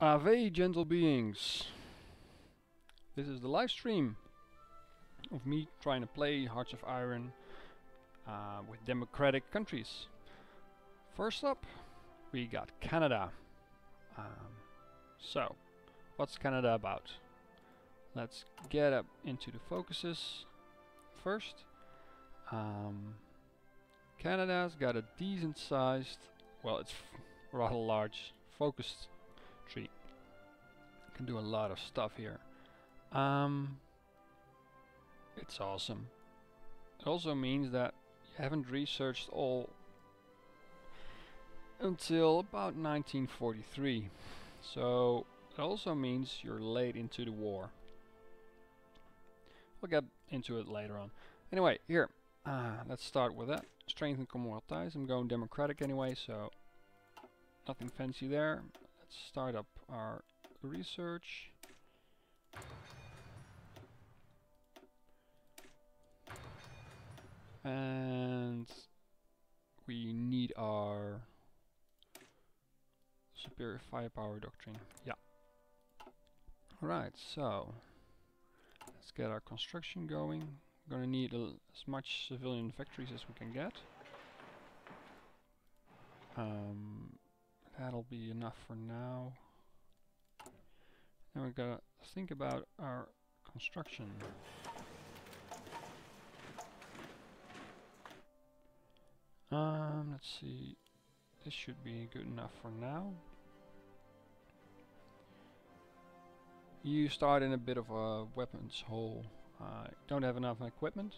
Ave, gentle beings. This is the live stream of me trying to play Hearts of Iron with democratic countries. First up, we got Canada. So, what's Canada about? Let's get up into the focuses first. Canada's got a decent sized, well, it's rather large, focused tree. Can do a lot of stuff here. It's awesome. It also means that you haven't researched all until about 1943. So it also means you're late into the war. We'll get into it later on. Anyway, here, let's start with that. Strengthen Commonwealth ties. I'm going democratic anyway, so nothing fancy there. Let's start up our research. And we need our superior firepower doctrine. Yeah. Alright, so let's get our construction going. We're gonna need as much civilian factories as we can get. That'll be enough for now. Now we gotta think about our construction. Let's see. This should be good enough for now. You start in a bit of a weapons hole. Don't have enough equipment.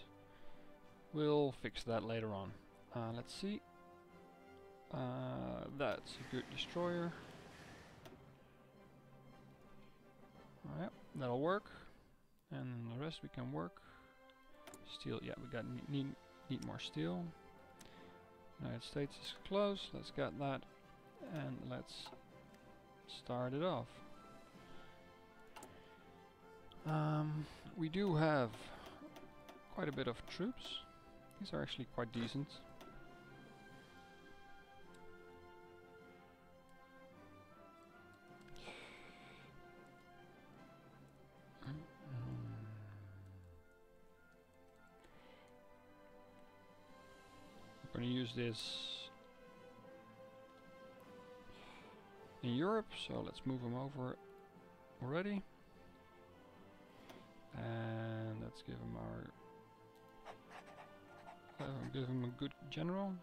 We'll fix that later on. Let's see. That's a good destroyer. Yep, that'll work. And the rest we can work. Steel, yeah, we got need more steel. United States is close. Let's get that, and let's start it off. We do have quite a bit of troops. These are actually quite decent. I'm going to use this in Europe, so let's move them over already. And let's give him give him a good general.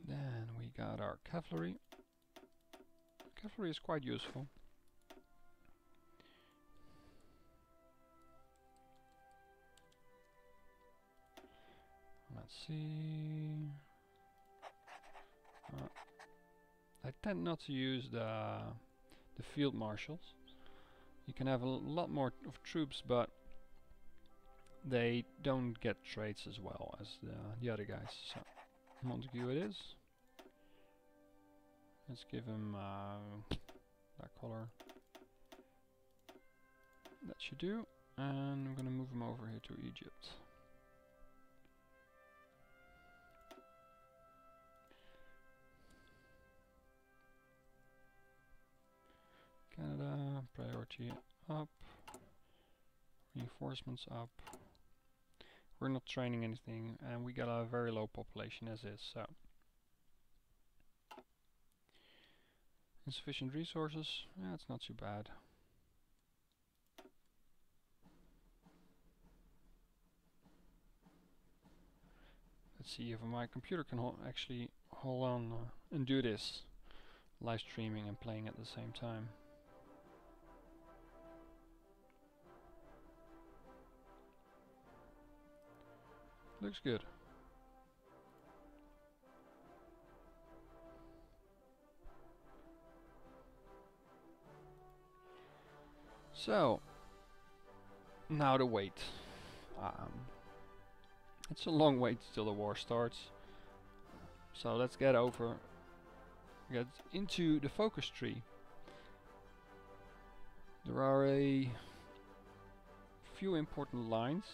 Then we got our cavalry. Cavalry is quite useful. Let's see. I tend not to use the field marshals. You can have a lot more of troops, but they don't get traits as well as the other guys. So Montague it is. Let's give him that color. That should do. And I'm gonna move him over here to Egypt. Canada, priority up, reinforcements up. We're not training anything, and we got a very low population as is, so. Insufficient resources, yeah, it's not too bad. Let's see if my computer can actually hold on and do this. Live streaming and playing at the same time. Looks good. So, now the wait. It's a long wait till the war starts. So let's get into the focus tree. There are a few important lines.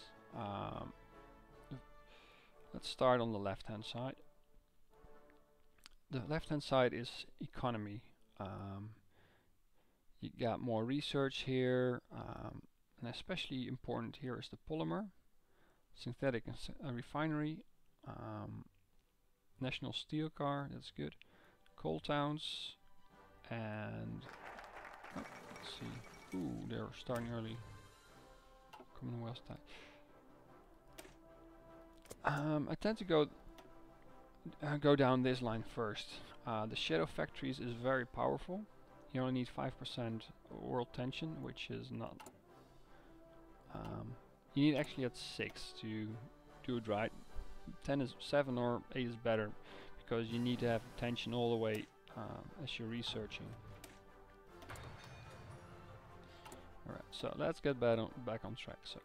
Let's start on the left hand side. the left-hand side is economy. You got more research here, and especially important here is the polymer, synthetic and refinery, national steel car, that's good, coal towns, and let's see. Ooh, they're starting early. Commonwealth time. I tend to go down this line first. The shadow factories is very powerful. You only need 5% world tension, which is not. You need actually at 6 to do it right. 7 or 8 is better because you need to have tension all the way as you're researching. Alright, so let's get back on track. So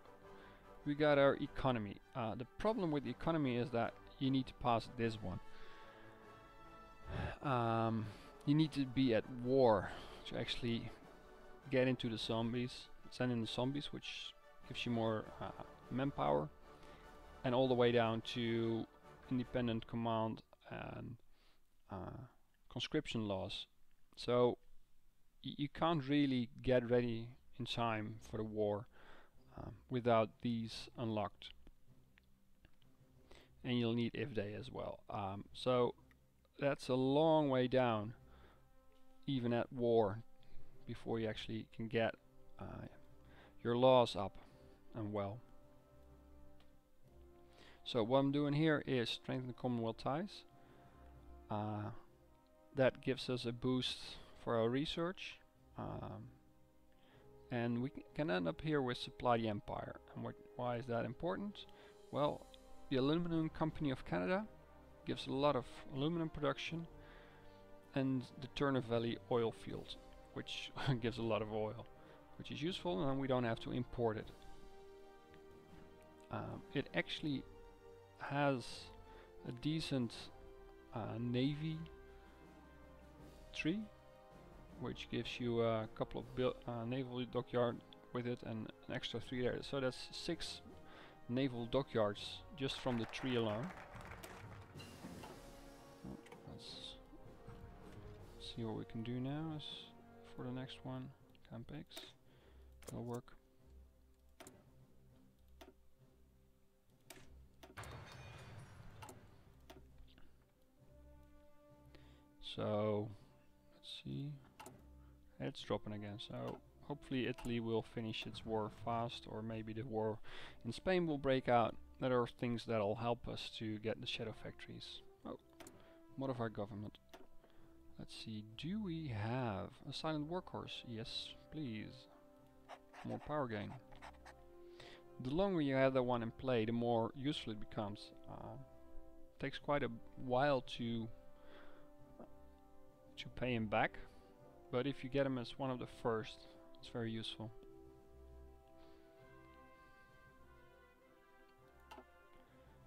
we got our economy. The problem with the economy is that you need to pass this one. You need to be at war to actually get into the zombies, send in the zombies, which gives you more manpower, and all the way down to independent command and conscription laws. So you can't really get ready in time for the war without these unlocked, and you'll need if they as well. So that's a long way down, even at war, before you actually can get your laws up and well. So what I'm doing here is strengthen the Commonwealth ties. That gives us a boost for our research, and we can end up here with supply the empire. And why is that important? Well, the Aluminum Company of Canada gives a lot of aluminum production, and the Turner Valley oil field, which gives a lot of oil, which is useful, and we don't have to import it. It actually has a decent navy tree, which gives you a couple of naval dockyard with it and an extra 3 there. So that's 6 naval dockyards just from the tree alone. Let's see what we can do now for the next one. Camp X. That'll work. So let's see. It's dropping again, so hopefully Italy will finish its war fast, or maybe the war in Spain will break out. There are things that'll help us to get the shadow factories. Oh, modify government. Let's see, do we have a silent workhorse? Yes, please. More power gain. The longer you have that one in play, the more useful it becomes. Takes quite a while to pay him back, but if you get him as one of the first, it's very useful.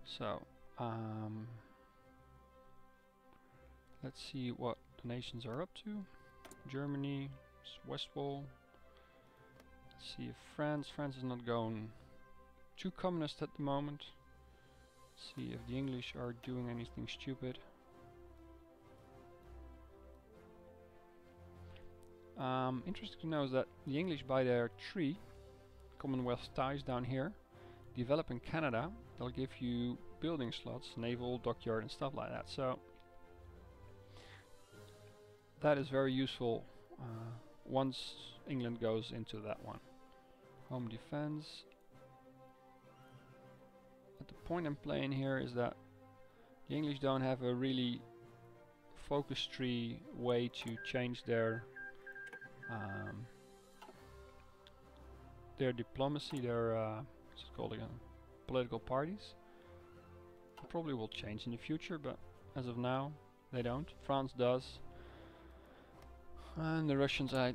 So, let's see what the nations are up to. Germany, West Wall. Let's see if France is not going too communist at the moment. Let's see if the English are doing anything stupid. Interesting to know is that the English, by their tree, Commonwealth ties down here, develop in Canada, they'll give you building slots, naval, dockyard and stuff like that. So that is very useful once England goes into that one. Home defense. But the point I'm playing here is that the English don't have a really focus tree way to change their diplomacy, their what's it called again? Political parties. It probably will change in the future, but as of now, they don't. France does, and the Russians, I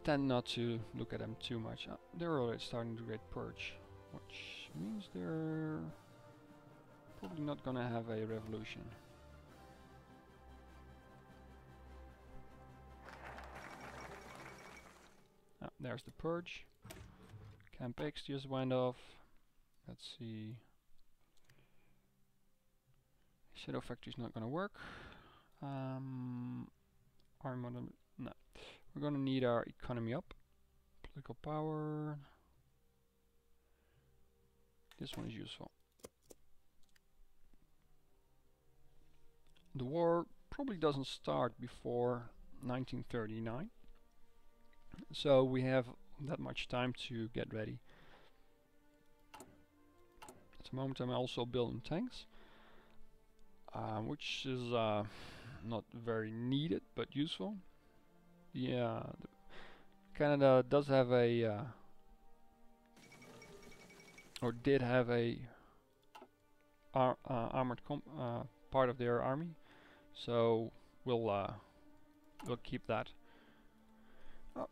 tend not to look at them too much. They're already starting the Great Purge, which means they're probably not gonna have a revolution. There's the Purge. Camp X just went off. Let's see. Shadow Factory's not gonna work. Army, no. We're gonna need our economy up. Political power. This one is useful. The war probably doesn't start before 1939. So we have that much time to get ready. At the moment I'm also building tanks. Which is not very needed, but useful. Yeah, Canada does have a, or did have a armored part of their army, so we'll keep that. Oh.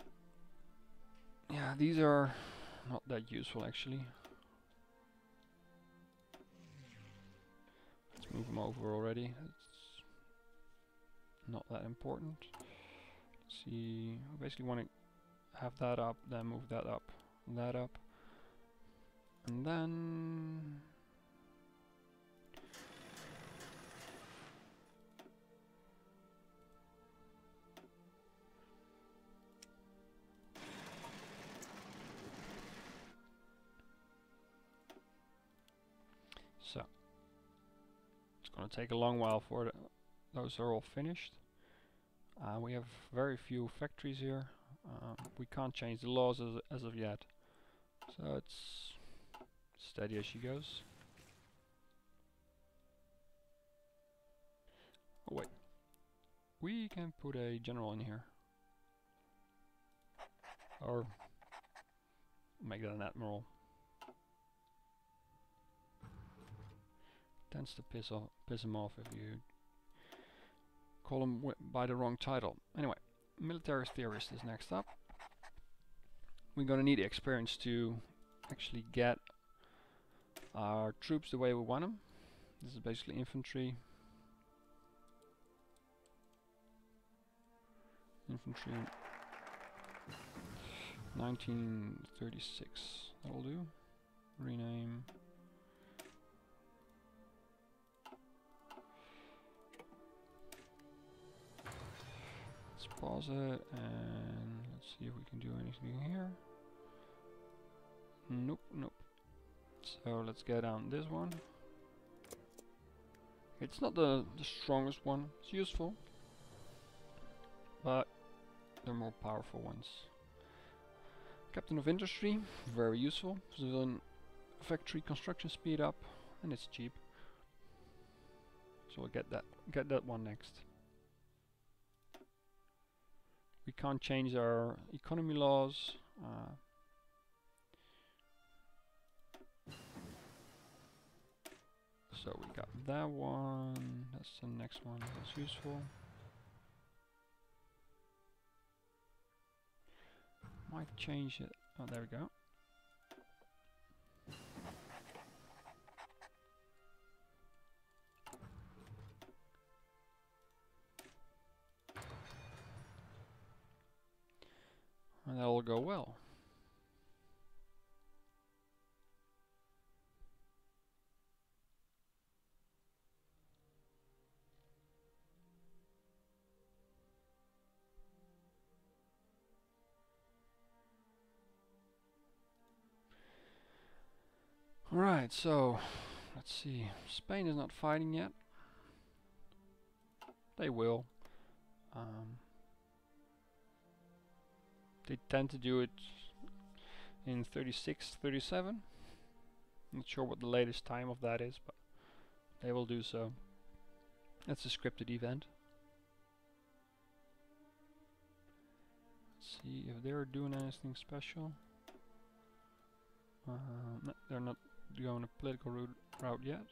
Yeah, these are not that useful actually. Let's move them over already. It's not that important. Let's see, I basically want to have that up, then move that up, and then so it's going to take a long while for those are all finished. We have very few factories here. We can't change the laws as of yet, so it's steady as she goes. Oh wait, we can put a general in here, or make that an admiral. Tends to piss him off if you call him by the wrong title. Anyway, military theorist is next up. We're gonna need experience to actually get our troops the way we want them. This is basically infantry. Infantry 1936. That'll do. Rename. Let's pause it and let's see if we can do anything here. Nope, nope. So let's get on this one. It's not the strongest one. It's useful, but they're more powerful ones. Captain of Industry, very useful. Civilian factory construction speed up, and it's cheap. So we'll get that one next. We can't change our economy laws. So we got that one. That's the next one. That's useful. Might change it. Oh, there we go. And that'll go well. Alright, so let's see. Spain is not fighting yet. They will. They tend to do it in 36, 37. Not sure what the latest time of that is, but they will do so. That's a scripted event. Let's see if they're doing anything special. No, they're not going a political route yet.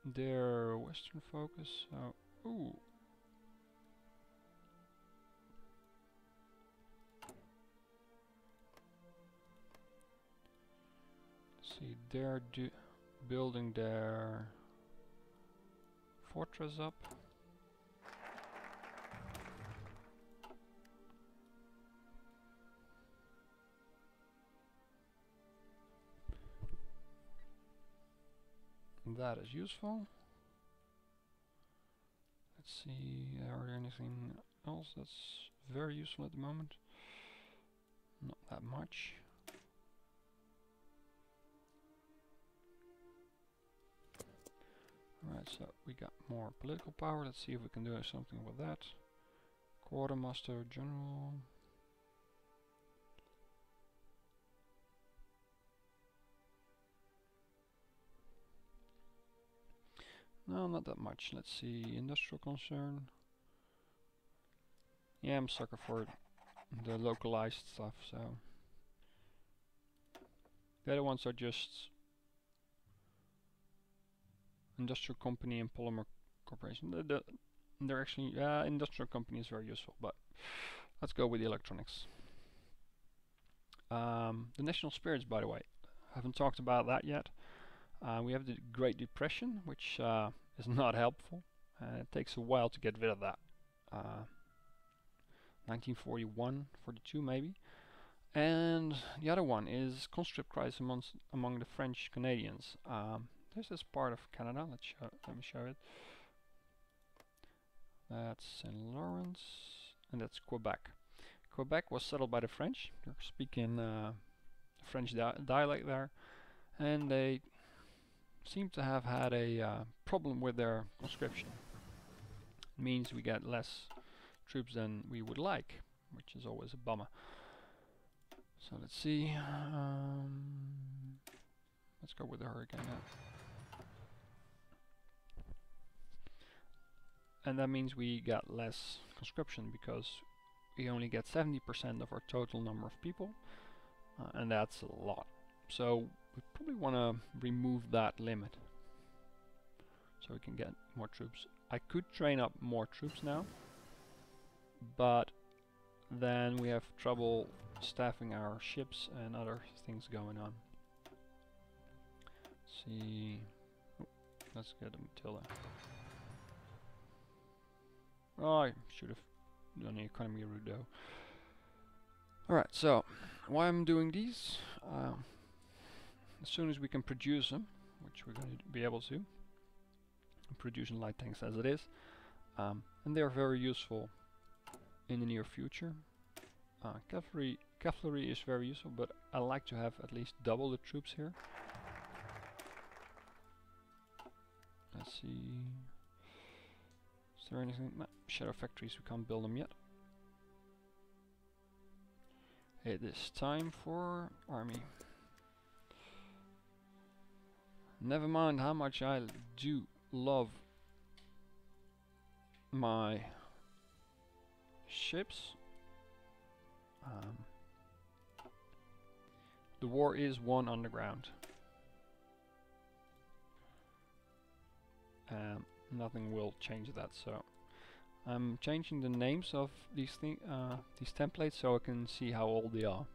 They're Western focus, so ooh. See, they're building their fortress up. that is useful. Let's see, are there anything else that's very useful at the moment? Not that much. Alright, so we got more political power. Let's see if we can do something with that. Quartermaster General. No, not that much. Let's see, industrial concern. Yeah, I'm a sucker for the localized stuff, so. The other ones are just industrial company and polymer corporation. They're actually, industrial company is very useful, but let's go with the electronics. The national spirits, by the way, I haven't talked about that yet. We have the Great Depression, which is not helpful. It takes a while to get rid of that. 1941, 42 maybe. And the other one is conscript crisis among the French Canadians. This is part of Canada. Let me show it. That's St. Lawrence, and that's Quebec. Quebec was settled by the French. They're speaking French dialect there, and they seem to have had a problem with their conscription. It means we get less troops than we would like, which is always a bummer. So let's see. Let's go with the hurricane now. And that means we got less conscription because we only get 70% of our total number of people, and that's a lot. So we probably want to remove that limit so we can get more troops. I could train up more troops now, but then we have trouble staffing our ships and other things going on. Let's see. Oh, let's get a Matilda. Oh, I should have done the economy route though. Alright, so why I'm doing these? As soon as we can produce them, which we're going to be able to, I'm producing light tanks as it is, and they're very useful in the near future. Cavalry is very useful, but I like to have at least double the troops here. Let's see. Is there anything? No, shadow factories, we can't build them yet. It is time for army. Never mind how much I do love my ships. The war is won underground. Nothing will change that, so I'm changing the names of these templates so I can see how old they are.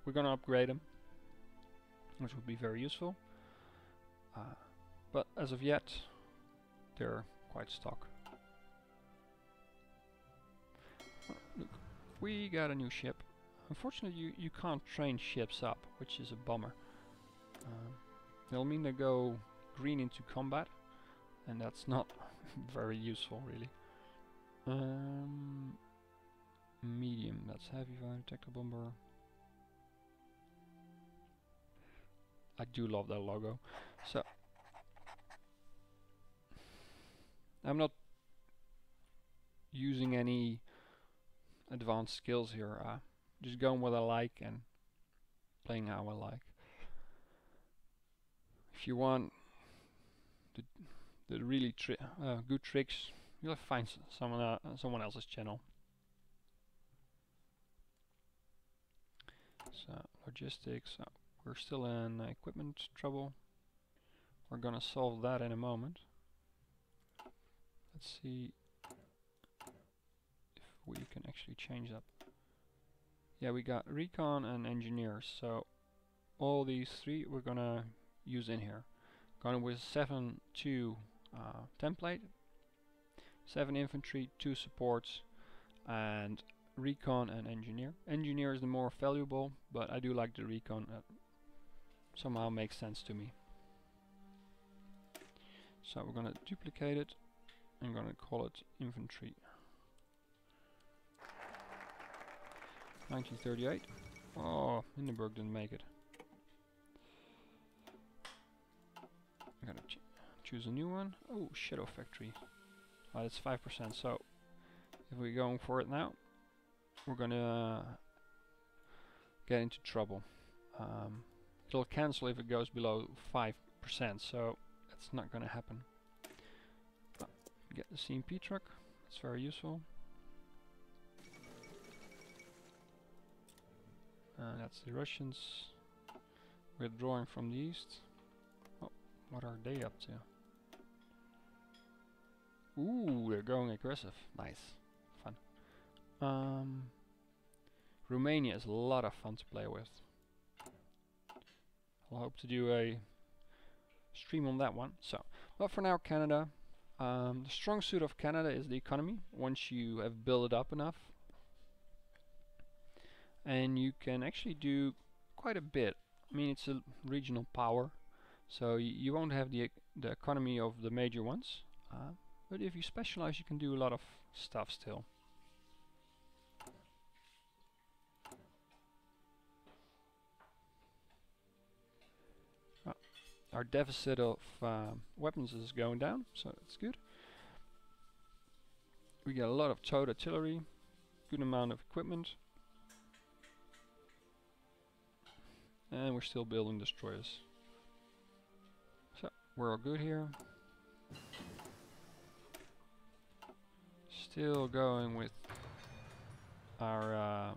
We're gonna upgrade them, which would be very useful. But as of yet, they're quite stock. Look, we got a new ship. Unfortunately, you can't train ships up, which is a bummer. It'll mean they go green into combat, and that's not very useful, really. Medium, that's heavy fire, tactical bomber. I do love that logo. So I'm not using any advanced skills here. Just going what I like and playing how I like. If you want the really good tricks, you'll have to find someone else's channel. So logistics, we're still in equipment trouble. We're gonna solve that in a moment. Let's see if we can actually change that. Yeah, we got recon and engineers, so all these three we're gonna use in here. Going with 7-2 template, 7 infantry, 2 supports, and recon and engineer. Engineer is the more valuable, but I do like the recon. Somehow makes sense to me. So we're gonna duplicate it and gonna call it infantry. 1938. Oh, Hindenburg didn't make it. I gotta choose a new one. Oh, Shadow Factory. Oh, that's 5%. So if we're going for it now, we're gonna get into trouble. It'll cancel if it goes below 5%, so that's not gonna happen. Get the CMP truck. It's very useful. That's the Russians withdrawing from the east. Oh, what are they up to? Ooh, they're going aggressive. Nice. Fun. Romania is a lot of fun to play with. I'll hope to do a stream on that one. So, but for now, Canada. The strong suit of Canada is the economy. Once you have built it up enough, and you can actually do quite a bit. I mean, it's a regional power, so you won't have the economy of the major ones. But if you specialize, you can do a lot of stuff still. Our deficit of weapons is going down, so that's good. We get a lot of towed artillery, good amount of equipment, and we're still building destroyers. So we're all good here. Still going with our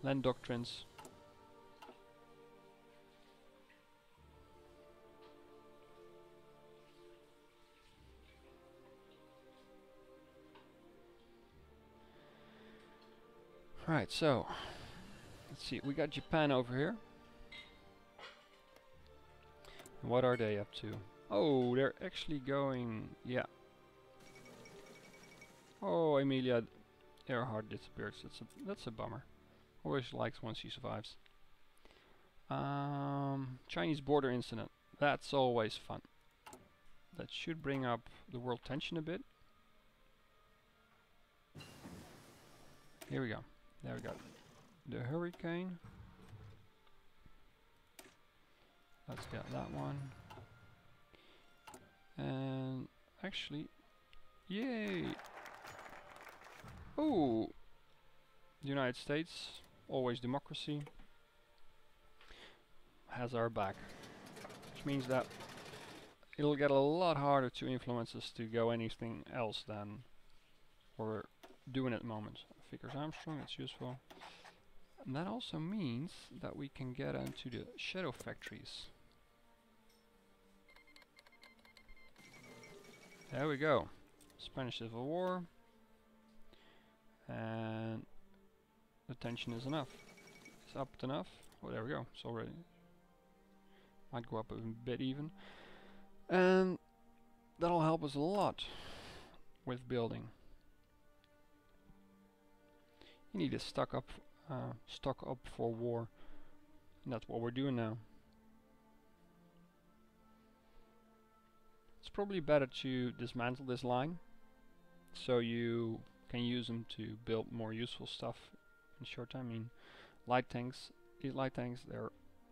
land doctrines. Right, so let's see, we got Japan over here. And what are they up to? Oh, they're actually going, yeah. Oh, Emilia Earhart disappeared. That's a bummer. Always likes when she survives. Chinese border incident. That's always fun. That should bring up the world tension a bit. Here we go. There we go. The hurricane. Let's get that one. And actually, yay! Oh, the United States, always democracy, has our back, which means that it'll get a lot harder to influence us to go anything else than we're doing at the moment. Vickers Armstrong, that's useful. And that also means that we can get into the shadow factories. There we go. Spanish Civil War. And the tension is enough. It's up enough. Oh, there we go. It's already. Might go up a bit even. And that'll help us a lot with building. You need to stock up for war. And that's what we're doing now. It's probably better to dismantle this line, so you can use them to build more useful stuff in short time. I mean, light tanks. These light tanks,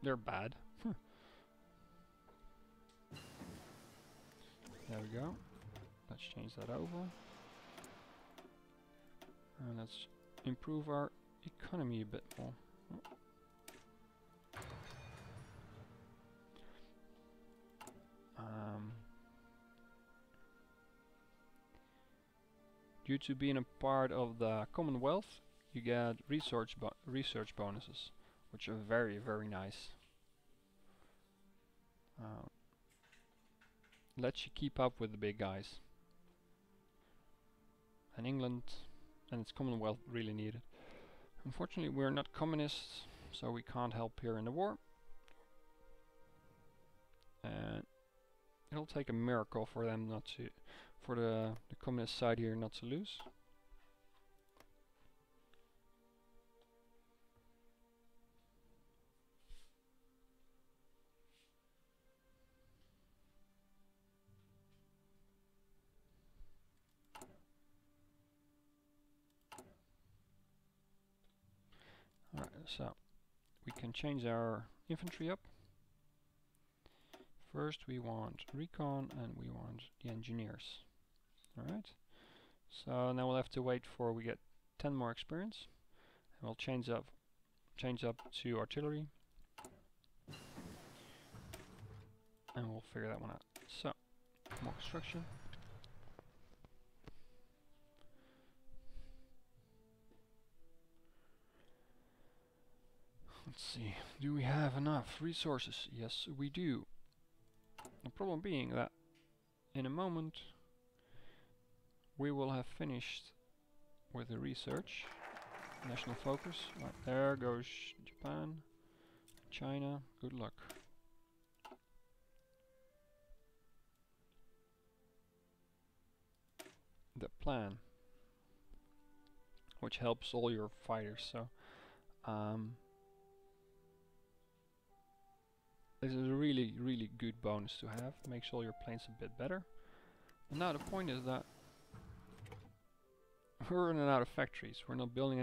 they're bad. There we go. Let's change that over, and let's improve our economy a bit more. Due to being a part of the Commonwealth, you get research bonuses, which are very, very nice. Lets you keep up with the big guys. And England and its Commonwealth really need it. Unfortunately, we're not communists, so we can't help here in the war. And it'll take a miracle for them not to, for the communist side here not to lose. So we can change our infantry up. First we want recon and we want the engineers. Alright. So now we'll have to wait for we get 10 more experience. And we'll change up to artillery. And we'll figure that one out. So, more construction. Let's see, do we have enough resources? Yes, we do. The problem being that in a moment we will have finished with the research. National focus. Right, there goes Japan, China. Good luck. The plan, which helps all your fighters. So this is a really good bonus to have. Makes all your planes a bit better. And now the point is that we're running out of factories. We're not building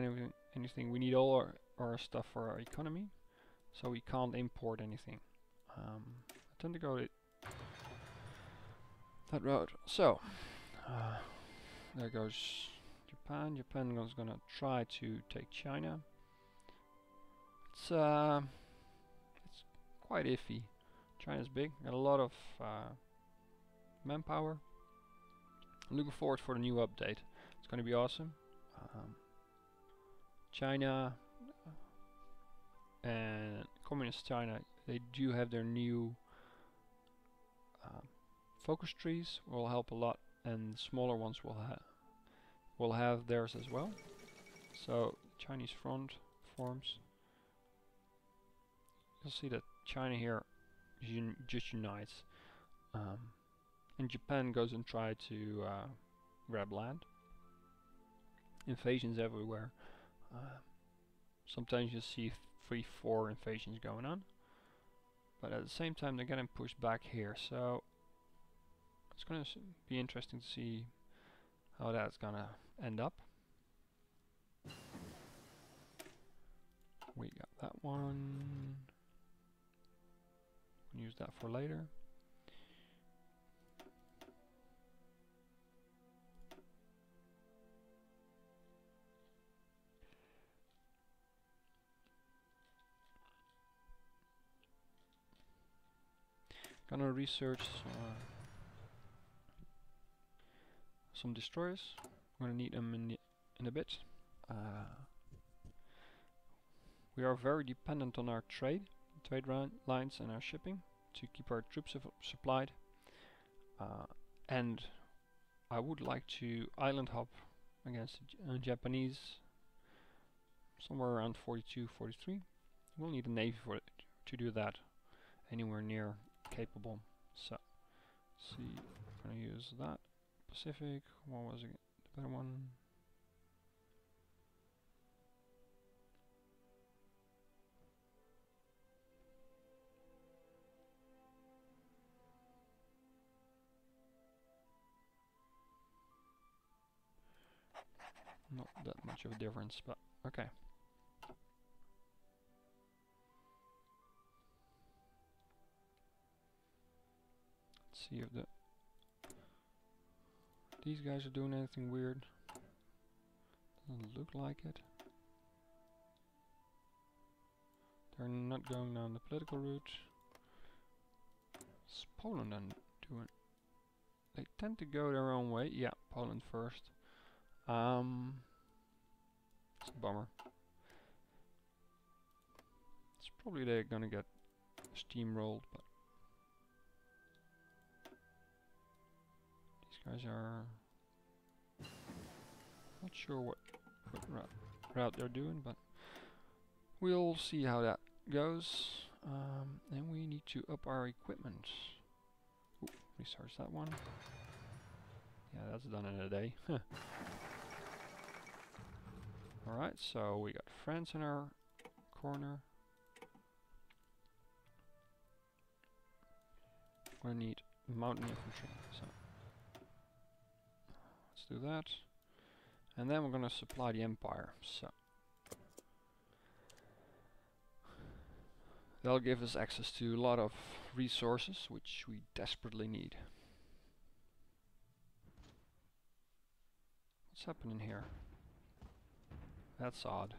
anything. We need all our stuff for our economy, so we can't import anything. I tend to go that route. So there goes Japan. Japan is gonna try to take China. It's quite iffy. China's big, got a lot of manpower. I'm looking forward for the new update. It's going to be awesome. China and Communist China, they do have their new focus trees. Will help a lot, and smaller ones will have theirs as well. So Chinese front forms. You'll see that China here just unites, and Japan goes and try to grab land. Invasions everywhere. Sometimes you see 3-4 invasions going on, but at the same time they're getting pushed back here. So it's going to be interesting to see how that's going to end up. We got that one. Use that for later. Gonna research some destroyers. I'm gonna need them in a bit. We are very dependent on our trade lines and our shipping to keep our troops supplied. And I would like to island hop against the Japanese somewhere around 42, 43. We'll need a navy for it to do that. Anywhere near capable. So, see, I'm gonna use that. Pacific, what was it? The better one? Not that much of a difference, but okay. Let's see if these guys are doing anything weird. Doesn't look like it. They're not going down the political route. What's Poland then doing? They tend to go their own way. Yeah, Poland first. It's a bummer. It's probably they're gonna get steamrolled, but these guys are not sure what route they're doing, but we'll see how that goes. And we need to up our equipment. Ooh, research that one. Yeah, that's done in a day. Alright, so we got France in our corner. We're gonna need mountain infantry, so let's do that. And then we're gonna supply the empire. So That'll give us access to a lot of resources, which we desperately need. What's happening here? That's odd.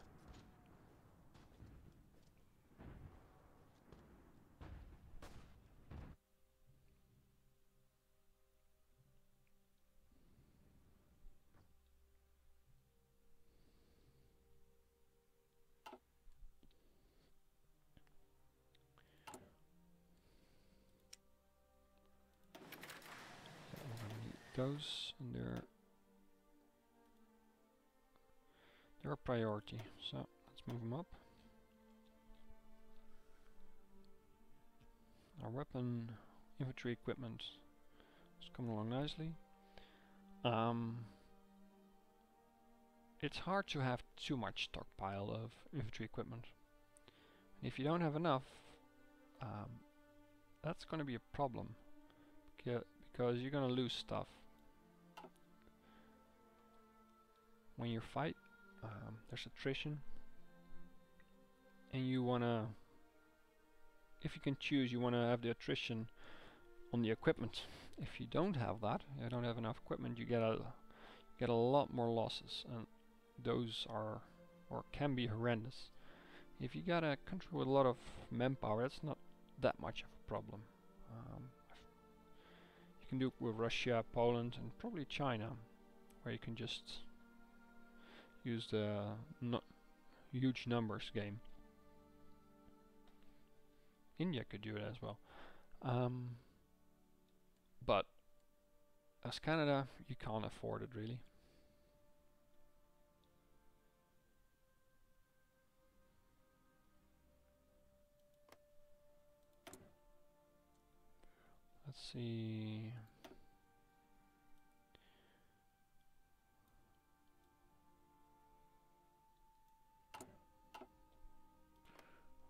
Those and they're a priority, so let's move them up. Our weapon infantry equipment is coming along nicely. It's hard to have too much stockpile of infantry equipment. And if you don't have enough, that's going to be a problem, because you're going to lose stuff when you fight. There's attrition, and you wanna, if you can choose, you wanna have the attrition on the equipment. If you don't have that, you don't have enough equipment, you get a lot more losses, and those are, or can be, horrendous. If you got a country with a lot of manpower, that's not that much of a problem. You can do it with Russia, Poland, and probably China, where you can just use the huge numbers game. India could do it as well. But as Canada, you can't afford it really. Let's see.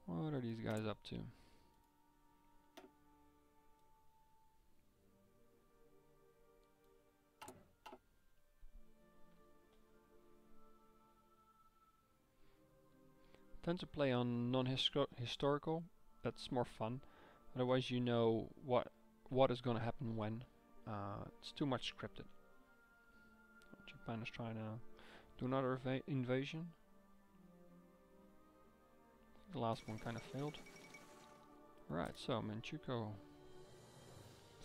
What are these guys up to? Tend to play on non-historical. That's more fun. Otherwise, you know what is going to happen when. It's too much scripted. Japan is trying to do another invasion. The last one kind of failed. Right, so Manchukuo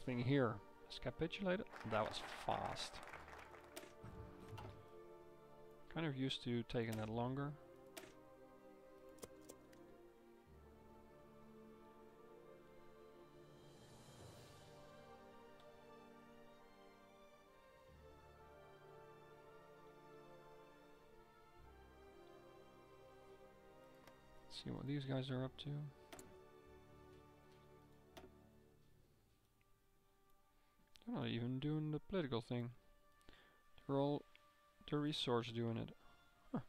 thing here is capitulated. That was fast. Kind of used to taking that longer. See what these guys are up to. They're not even doing the political thing. They're all the resource doing it. Huh.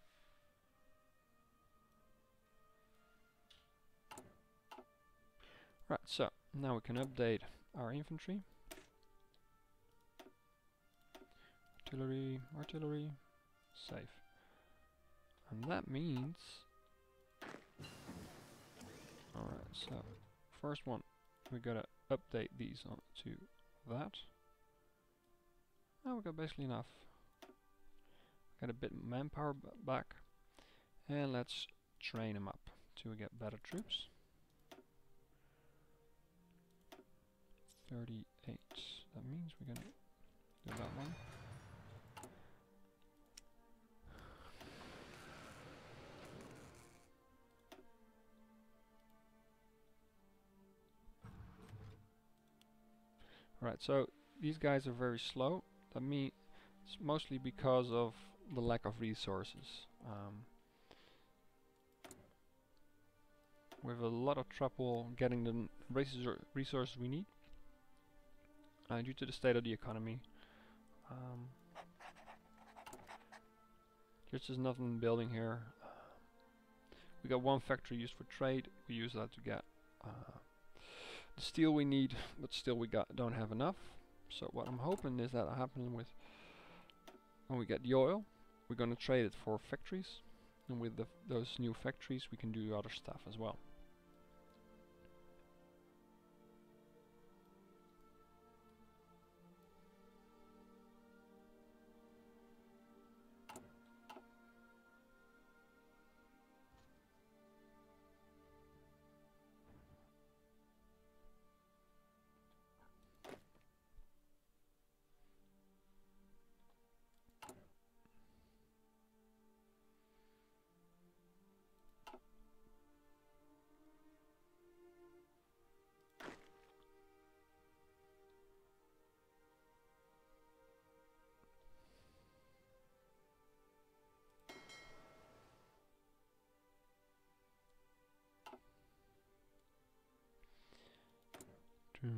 Right, so now we can update our infantry. Artillery, safe. And that means, alright, so first one, we gotta update these onto that. Now we got basically enough. Got a bit manpower back, and let's train them up to get better troops. 38. That means we're gonna do that one. Right, so these guys are very slow. That means it's mostly because of the lack of resources. We have a lot of trouble getting the resources we need due to the state of the economy. There's nothing building here. We got one factory used for trade. We use that to get the steel we need, but still we don't have enough. So what I'm hoping is that happening with when we get the oil, we're going to trade it for factories, and with those new factories we can do other stuff as well. See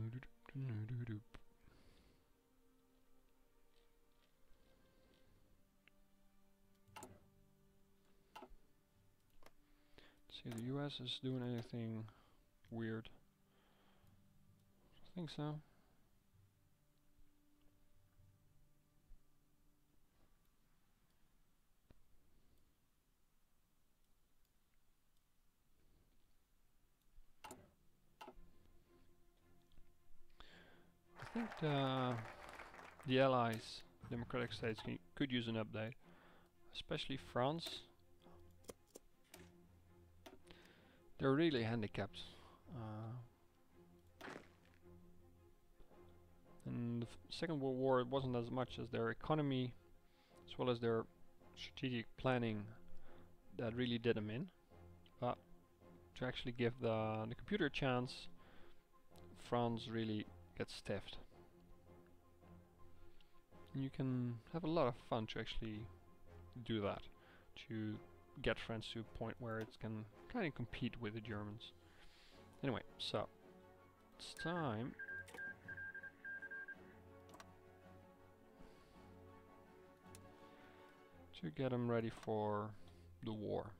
if the US is doing anything weird. I think so. I think the Allies, democratic states, could use an update, especially France. They're really handicapped. In the Second World War, it wasn't as much as their economy, as well as their strategic planning, that really did them in. But to actually give the computer a chance, France really gets stiffed. And you can have a lot of fun to actually do that, to get France to a point where it can kind of compete with the Germans. Anyway, so it's time to get them ready for the war.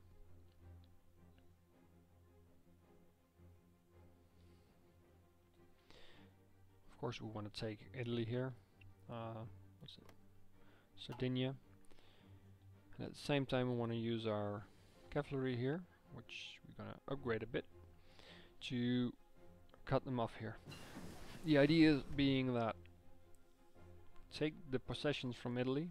Of course, we want to take Italy here. What's it? Sardinia. And at the same time, we want to use our cavalry here, which we're gonna upgrade a bit, to cut them off here. The idea being that take the possessions from Italy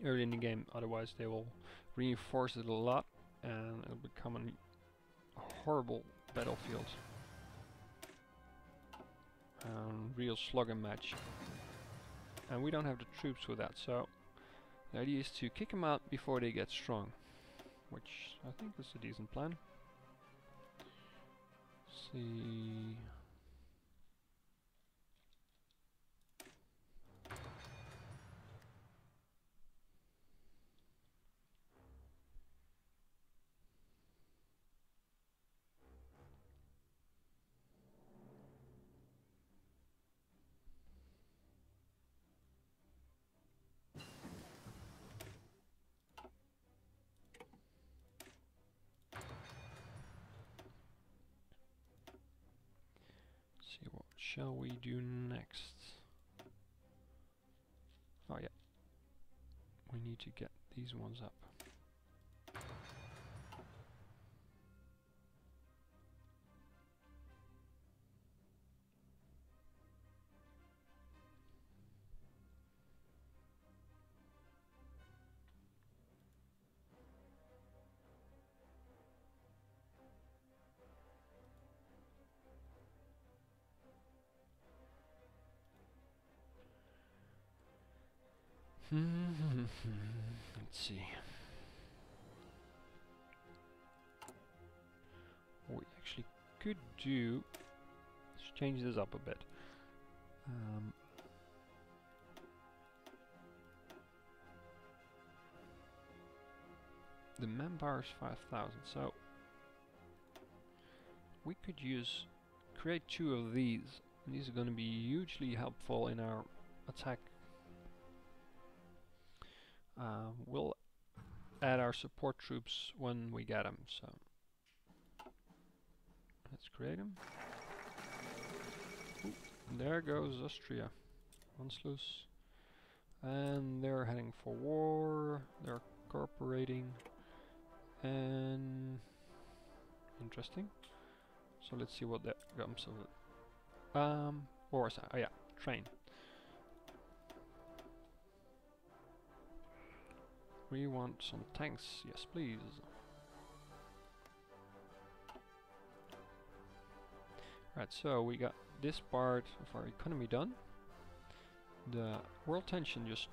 early in the game, otherwise they will reinforce it a lot and it'll become a horrible battlefield. Real slugger match. And we don't have the troops for that, so the idea is to kick them out before they get strong, which I think is a decent plan. See. See, what shall we do next? Oh yeah, we need to get these ones up. Let's see. What we actually could do, let's change this up a bit. The manpower is 5,000, so we could create 2 of these. And these are going to be hugely helpful in our attack. We'll add our support troops when we get them, so let's create them. Ooh, there goes Austria. Anschluss. And they're heading for war. They're cooperating. And interesting. So let's see what that comes of it. What was that? Oh yeah, train. We want some tanks, yes please. Right, so we got this part of our economy done. The world tension just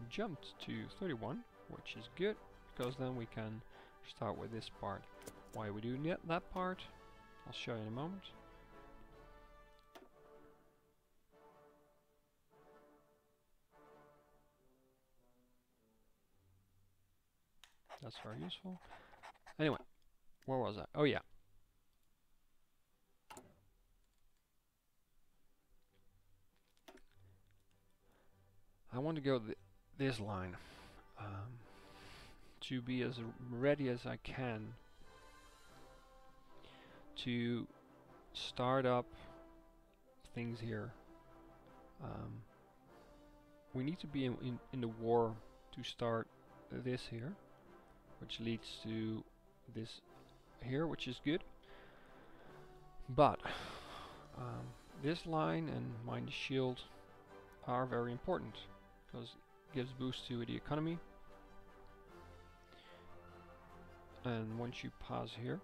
jumped to 31, which is good, because then we can start with this part. Why are we doing that part? I'll show you in a moment. That's very useful. Anyway, where was I? Oh yeah. I want to go this line to be as ready as I can to start up things here. We need to be in the war to start this here, which leads to this here, which is good. But this line and mine the shield are very important because it gives boost to the economy. And once you pass here,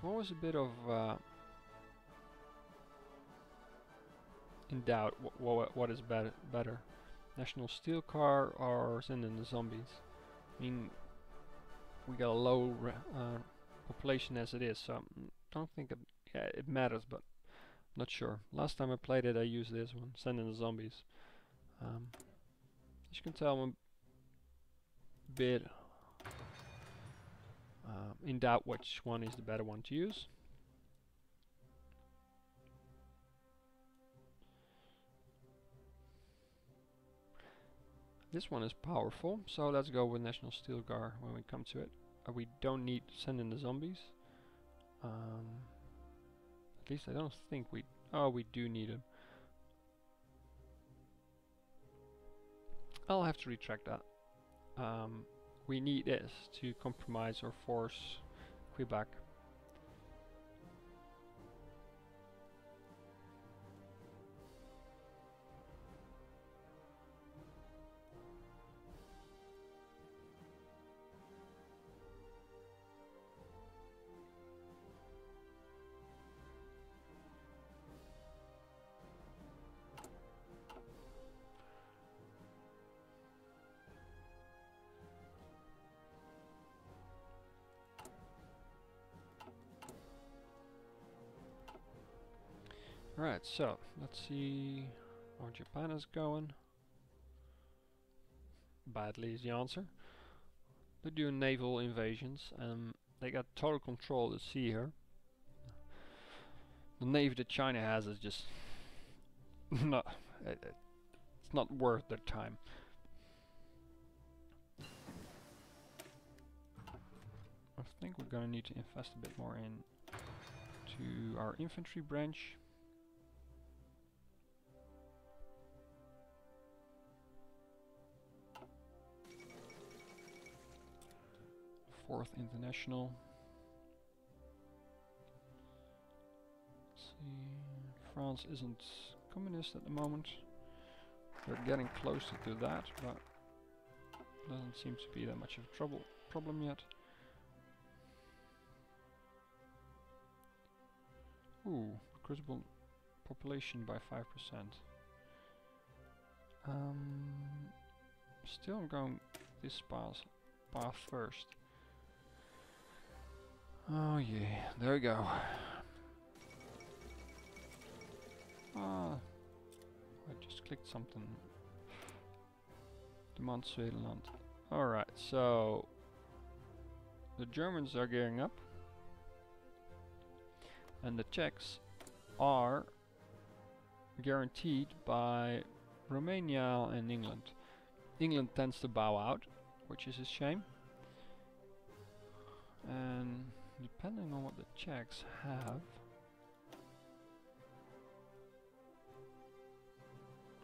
I'm always a bit of in doubt what is better, National Steel Car or send in the zombies. I mean, we got a low population as it is, so I don't think it matters, but not sure. Last time I played it, I used this one, send in the zombies. As you can tell, I'm a bit in doubt which one is the better one to use. This one is powerful, so let's go with National Steel Guard when we come to it. We don't need to send in the zombies. At least I don't think we... Oh, we do need them. I'll have to retract that. We need this to compromise or force Quebec. Right, so let's see how Japan is going. Badly is the answer. They're doing naval invasions and they got total control of the sea here. The navy that China has is just not it's not worth their time. I think we're gonna need to invest a bit more in to our infantry branch. Fourth International. Let's see, France isn't communist at the moment. They're getting closer to that, but doesn't seem to be that much of a problem yet. Ooh, crucible population by 5%. Still I'm going this path first. Oh yeah, there we go. Ah, I just clicked something. Demand Swedenland. Alright, so the Germans are gearing up. And the Czechs are guaranteed by Romania and England. England tends to bow out, which is a shame. And depending on what the Czechs have,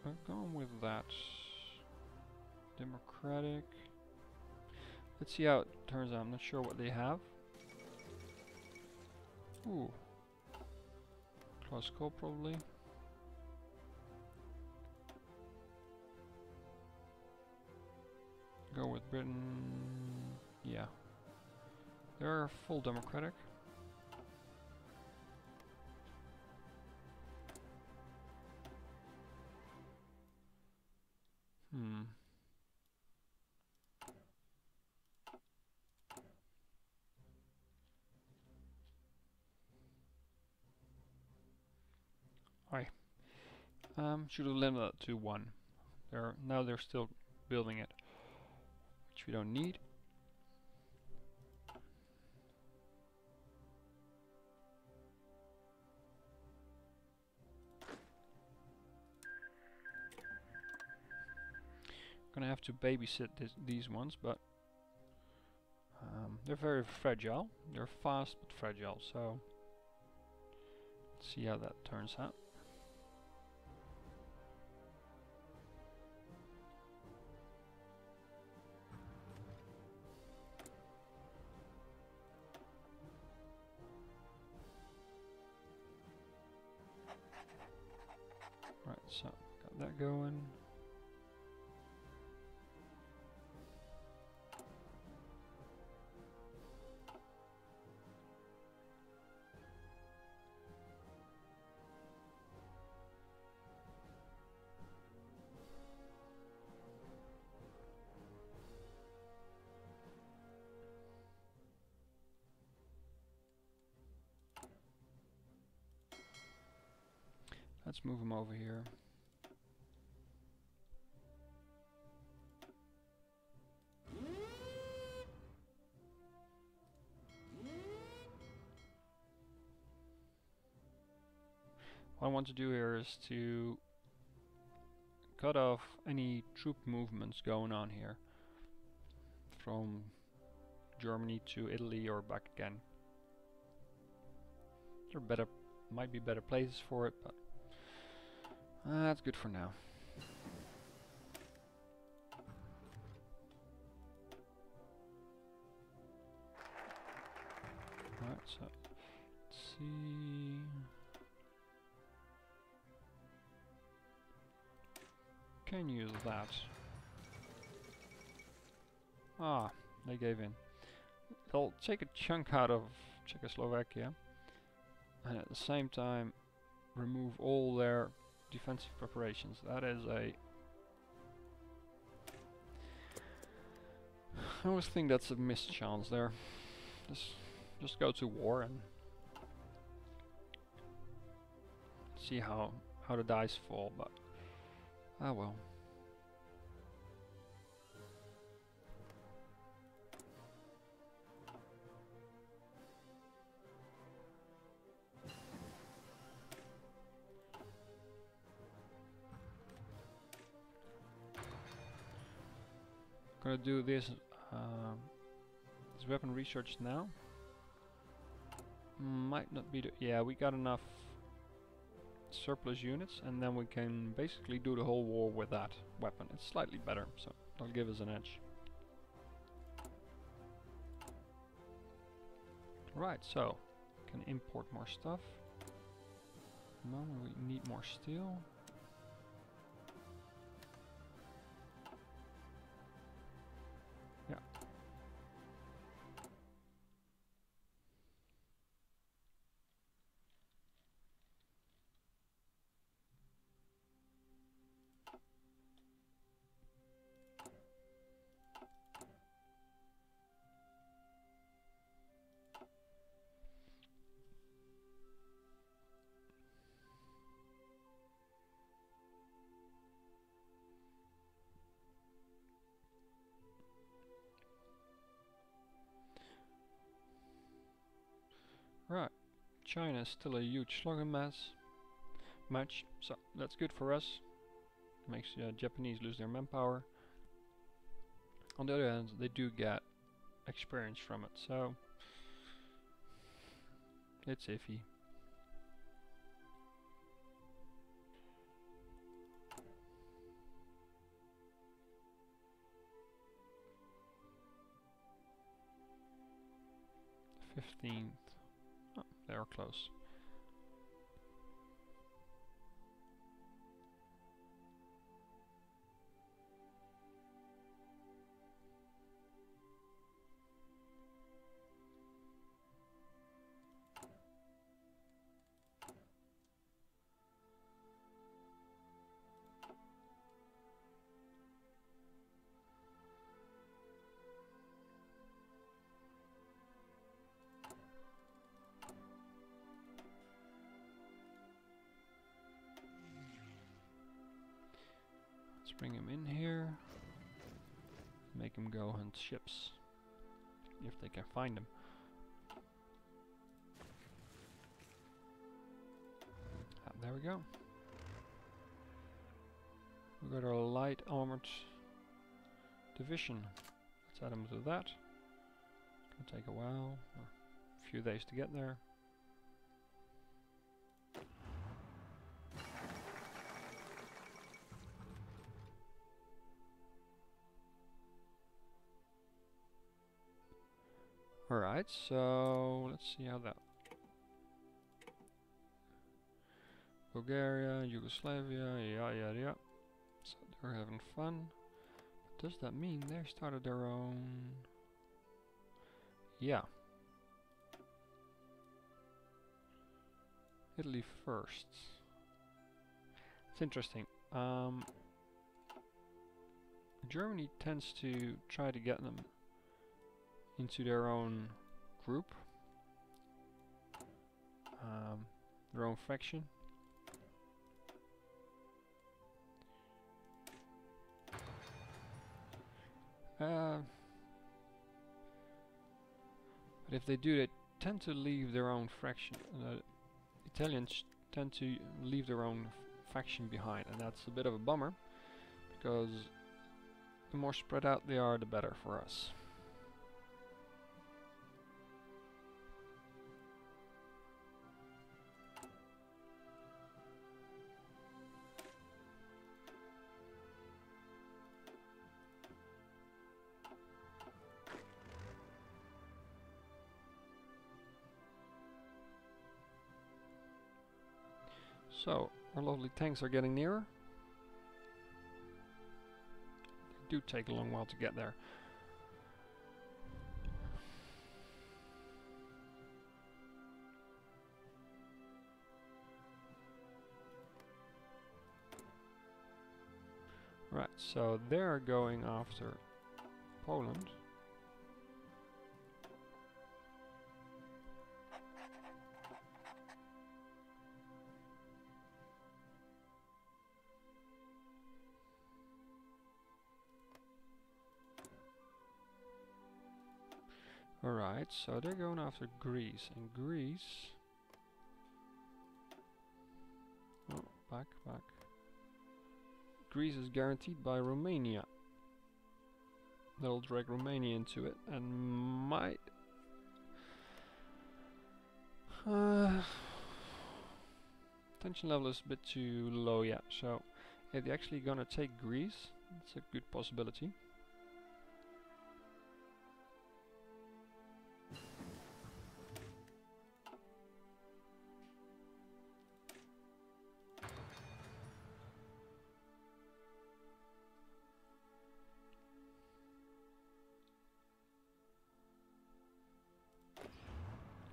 I'm going with that. Democratic. Let's see how it turns out. I'm not sure what they have. Ooh. Close call probably. Go with Britain. Yeah. They're full democratic. Should have limited it to 1. Now they're still building it, which we don't need. gonna have to babysit these ones, but they're very fragile. They're fast but fragile, so let's see how that turns out. Right, so got that going. Let's move him over here. What I want to do here is to cut off any troop movements going on here from Germany to Italy or back again. There might be better places for it, but that's good for now. Alright, so let's see. Can use that. Ah, they gave in. They'll take a chunk out of Czechoslovakia and at the same time remove all their defensive preparations. That is a... I always think that's a missed chance there. Just go to war and see how the dice fall, but ah well. Gonna do this weapon research now. Might not be the... yeah, we got enough surplus units and then we can basically do the whole war with that weapon. It's slightly better, so that'll give us an edge. Right, so can import more stuff. Moment we need more steel. Yeah. Right, China is still a huge slogan match, so that's good for us. Makes Japanese lose their manpower. On the other hand, they do get experience from it, so it's iffy. The 15th. Oh, they are close. Let's bring him in here. Make him go hunt ships. If they can find them. Ah, there we go. We got our light armored division. Let's add them to that. It'll take a while, or a few days to get there. Alright, so let's see how that. Bulgaria, Yugoslavia, yeah. So they're having fun. But does that mean they started their own? Yeah. Italy first. It's interesting. Germany tends to try to get them into their own group, their own faction. But if they do, they tend to leave their own faction. Italians tend to leave their own faction behind, and that's a bit of a bummer, because the more spread out they are, the better for us. So, our lovely tanks are getting nearer. They do take a long while to get there. Right, so they're going after Poland. Alright, so they're going after Greece, and Greece... Oh, back. Greece is guaranteed by Romania. That'll drag Romania into it, and might... tension level is a bit too low yet, so if they're actually gonna take Greece, it's a good possibility.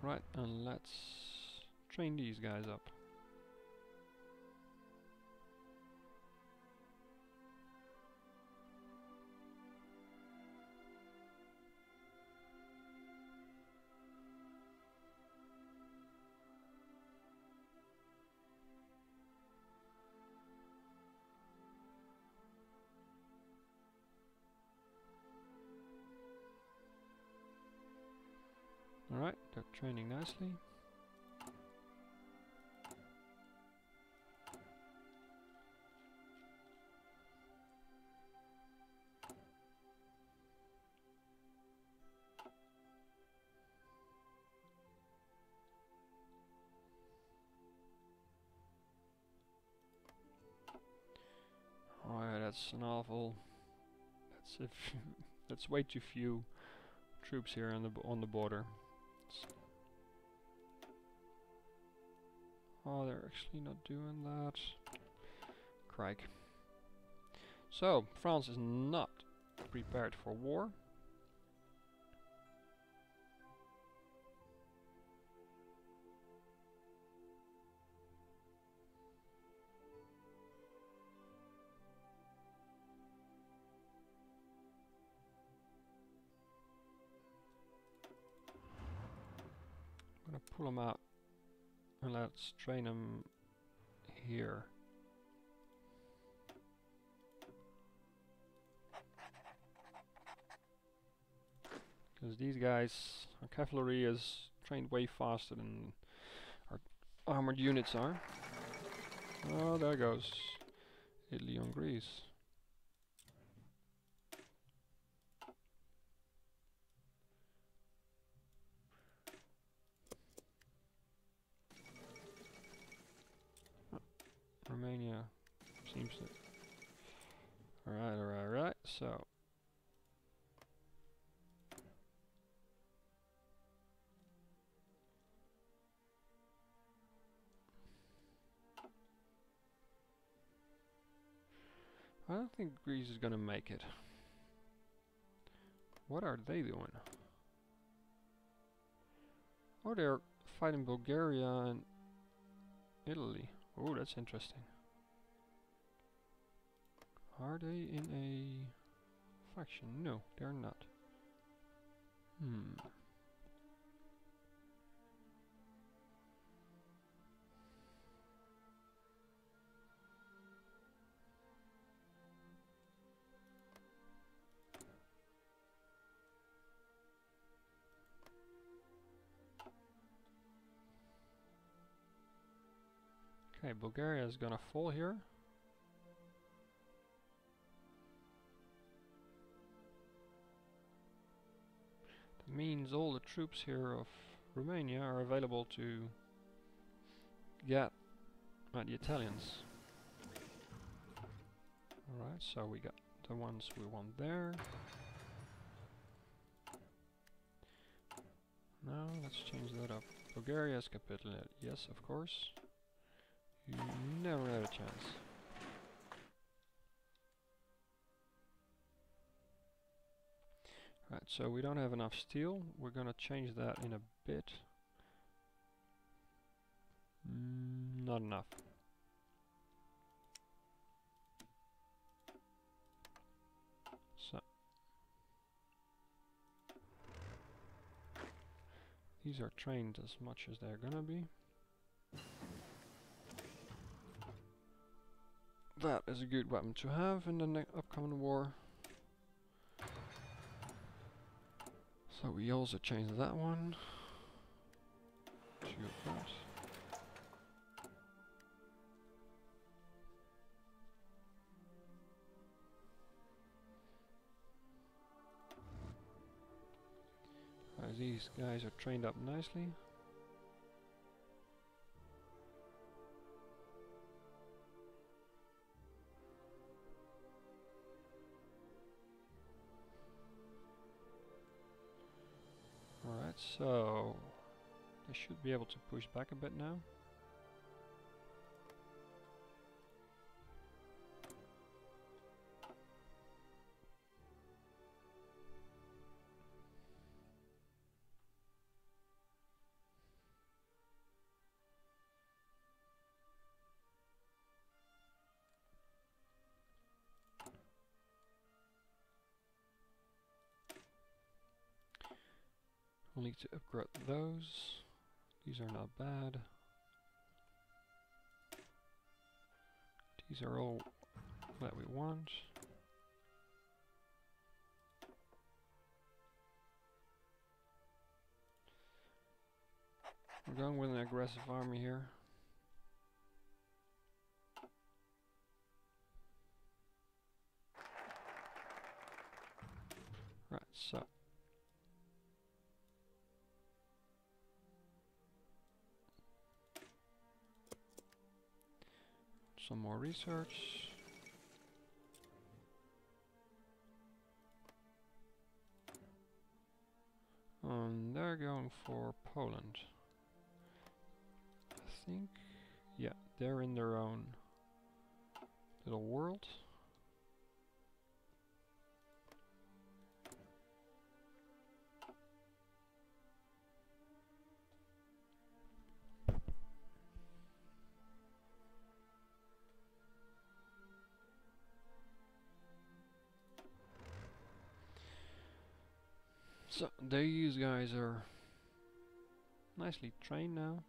Right, and let's train these guys up. Alright, they're training nicely. Oh yeah, that's an awful... That's way too few troops here on the border. Oh, they're actually not doing that. Crike. So, France is not prepared for war. I'm gonna pull them out and let's train them here. Because these guys, our cavalry is trained way faster than our armored units are. Oh, there goes Italy on Greece. seems to. Alright, so. I don't think Greece is gonna make it. What are they doing? Oh, they're fighting Bulgaria and Italy. Oh, that's interesting. Are they in a faction? No, they're not. Okay, Bulgaria is gonna fall here. That means all the troops here of Romania are available to get the Italians. Alright, so we got the ones we want there. Now let's change that up. Bulgaria has capitulated. Yes, of course. You never had a chance. Right, so we don't have enough steel. We're gonna change that in a bit. Not enough. So these are trained as much as they're gonna be. That is a good weapon to have in the upcoming war. So we also changed that one. Shield that. These guys are trained up nicely. Alright, so they should be able to push back a bit now. We'll need to upgrade those. These are not bad. These are all that we want. We're going with an aggressive army here. Right, so some more research. They're going for Poland. I think, yeah, they're in their own little world. So these guys are nicely trained now.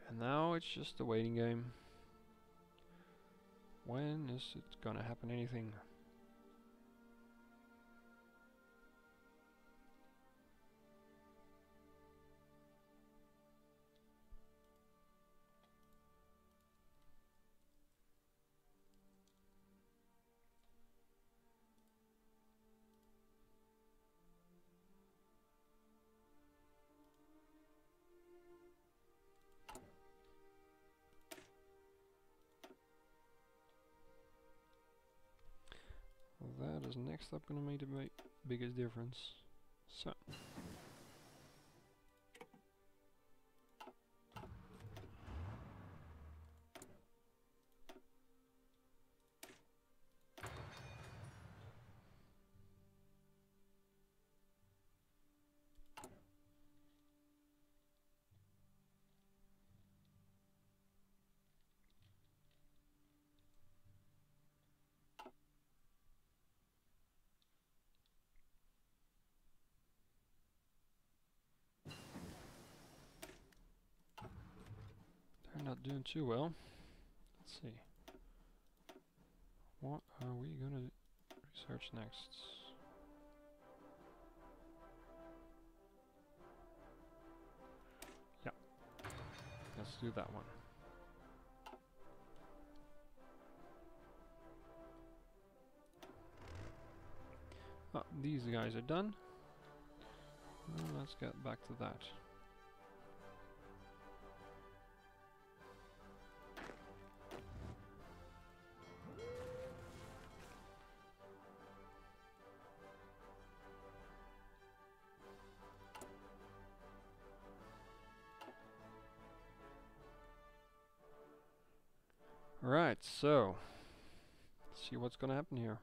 And now it's just a waiting game. When is it gonna happen anything? is next up gonna make the biggest difference. So. They're not doing too well. Let's see. What are we gonna research next? Yeah, let's do that one. Oh, these guys are done. Let's get back to that. Right, so let's see what's gonna happen here.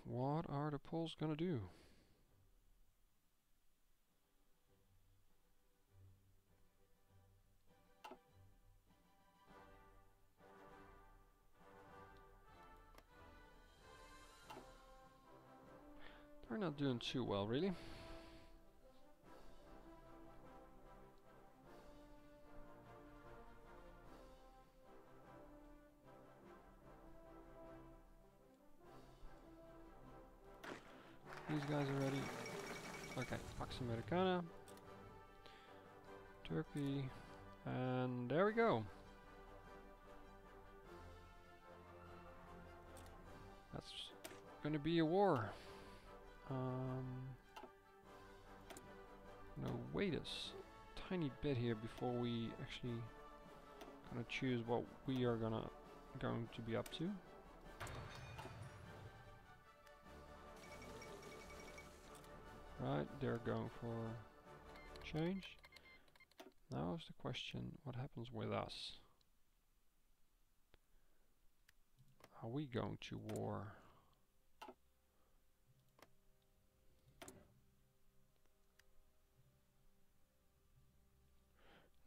What are the Poles gonna do? They're not doing too well, really. These guys are ready. Okay, Pax Americana, Turkey, and there we go. That's gonna be a war. No, wait a tiny bit here before we actually gonna choose what we are going to be up to. Right, they're going for change. Now is the question, what happens with us? Are we going to war?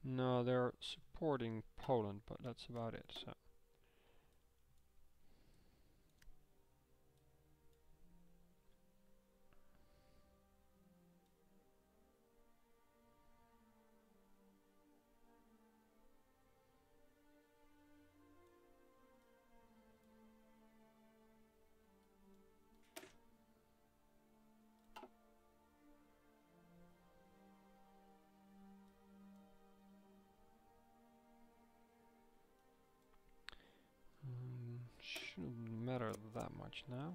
No, they're supporting Poland, but that's about it. So. Shouldn't matter that much now.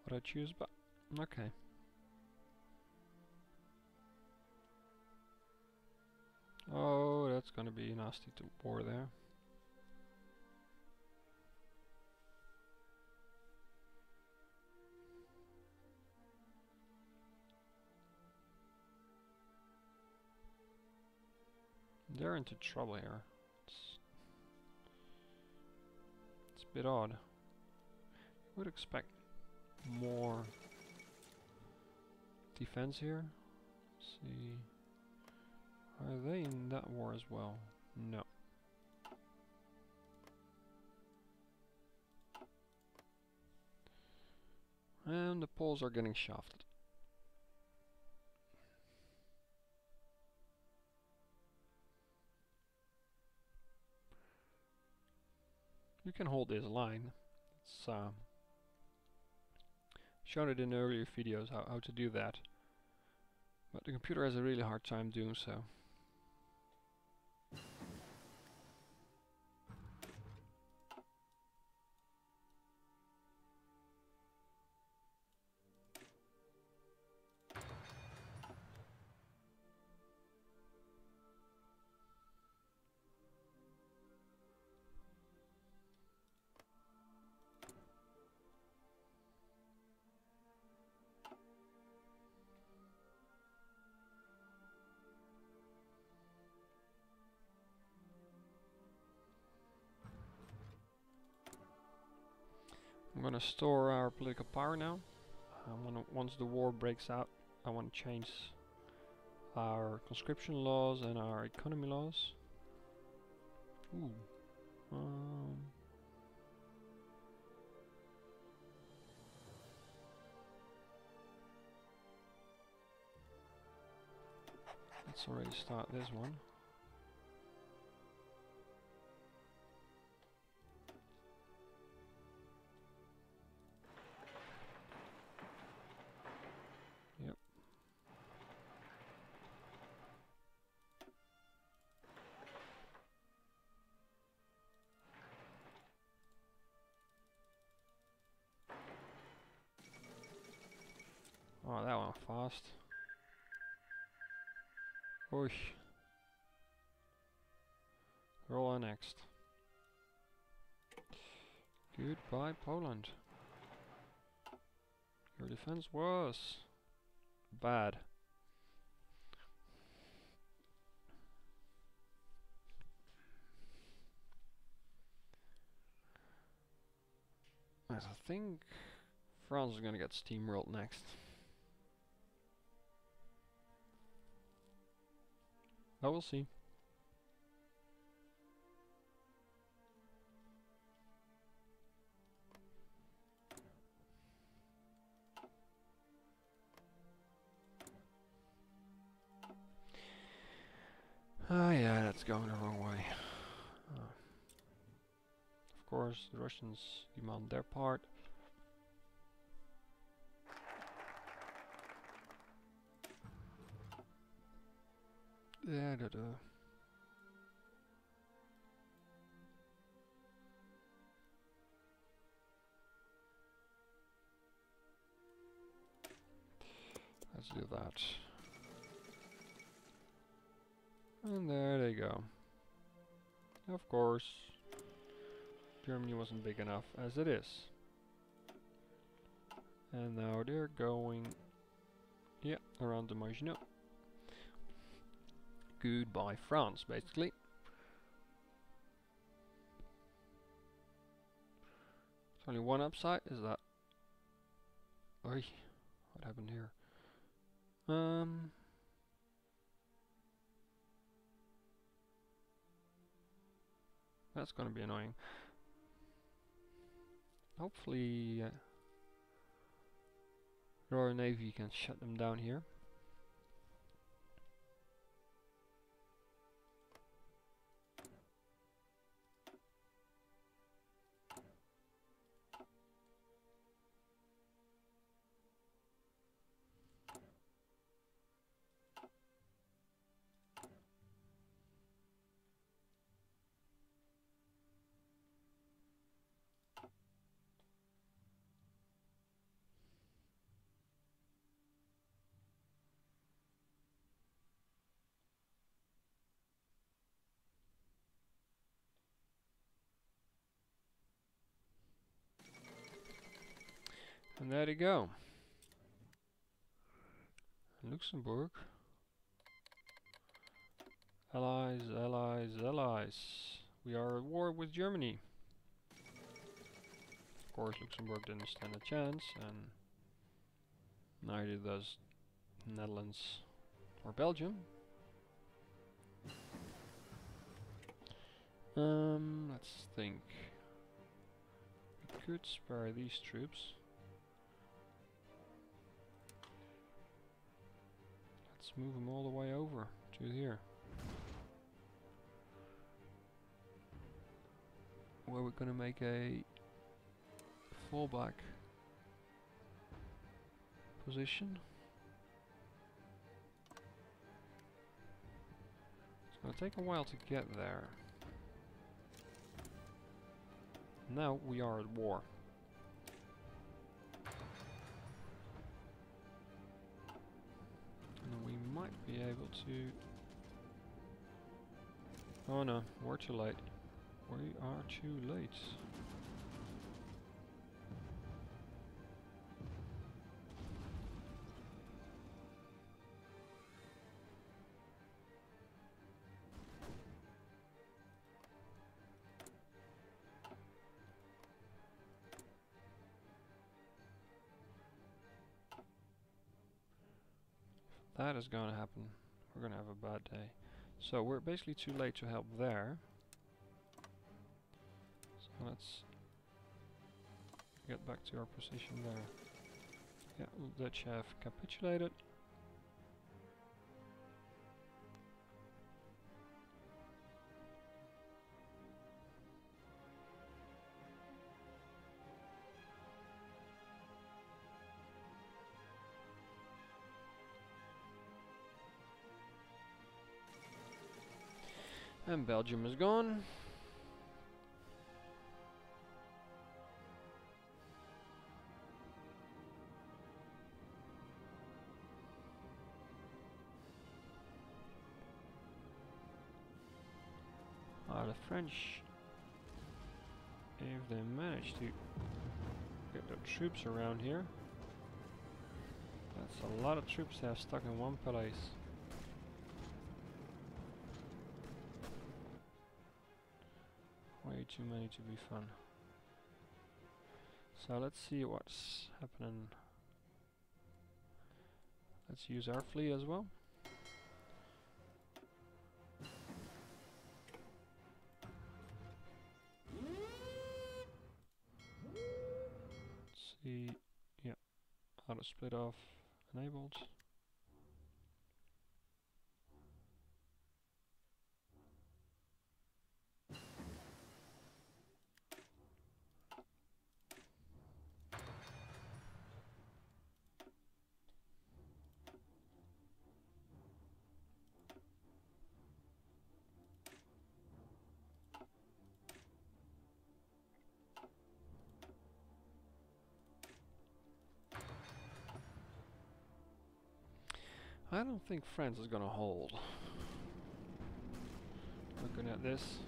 What I choose, but okay. Oh, that's gonna be nasty to war there. They're into trouble here. It's a bit odd. Would expect more defense here. Let's see. Are they in that war as well? No. And the Poles are getting shafted. You can hold this line. It's shown it in earlier videos how to do that. But the computer has a really hard time doing so. gonna store our political power now. Once the war breaks out, I want to change our conscription laws and our economy laws. Ooh. Let's already start this one. Yep. Oh, that went fast. Oish. Roll next. Goodbye, Poland. Your defense was bad. I think France is gonna get steamrolled next. But we'll see. Ah, yeah, that's going the wrong way. Of course, the Russians demand their part. Let's do that. And there they go. Of course, Germany wasn't big enough as it is. And now they're going, yeah, around the Maginot. Goodbye France, basically. There's only one upside, is that... Oi, what happened here? That's gonna be annoying. Hopefully Royal Navy can shut them down here. And there you go. Luxembourg. Allies, allies, allies. We are at war with Germany. Of course, Luxembourg didn't stand a chance, and neither does Netherlands or Belgium. Let's think. We could spare these troops. Let's move them all the way over to here, where we're gonna make a fallback position. It's gonna take a while to get there. Now we are at war. And we might be able to... Oh no, we're too late. We are too late. That is gonna happen. We're gonna have a bad day. So we're basically too late to help there. So let's get back to our position there. Yeah, the Dutch have capitulated. And Belgium is gone. The French, if they manage to get their troops around here, that's a lot of troops they have stuck in one place. Way too many to be fun. So let's see what's happening. Let's use our fleet as well. Let's see, yeah, auto split off enabled. I don't think France is gonna hold. Looking at this.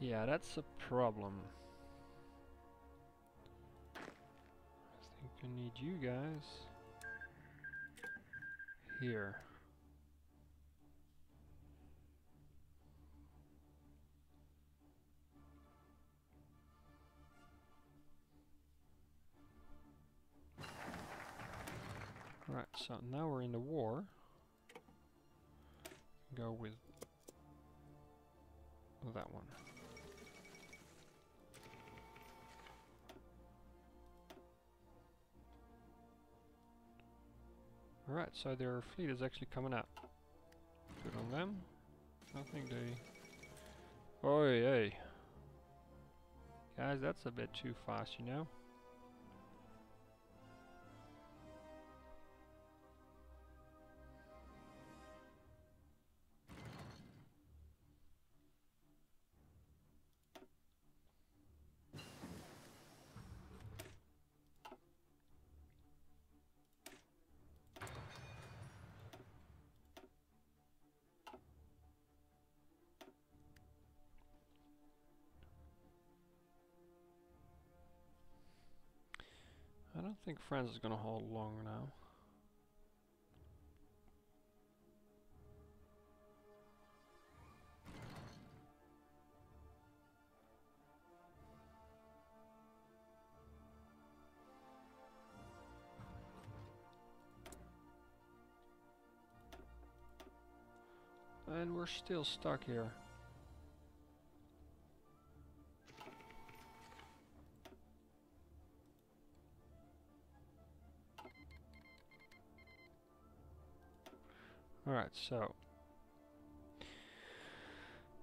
Yeah, that's a problem. I think I need you guys here. Right, so now we're in the war. Go with that one. Alright, so their fleet is actually coming out. Good on them. I think they... Oh, yay. Guys, that's a bit too fast, you know? I don't think France is gonna hold long now. And we're still stuck here. Alright, so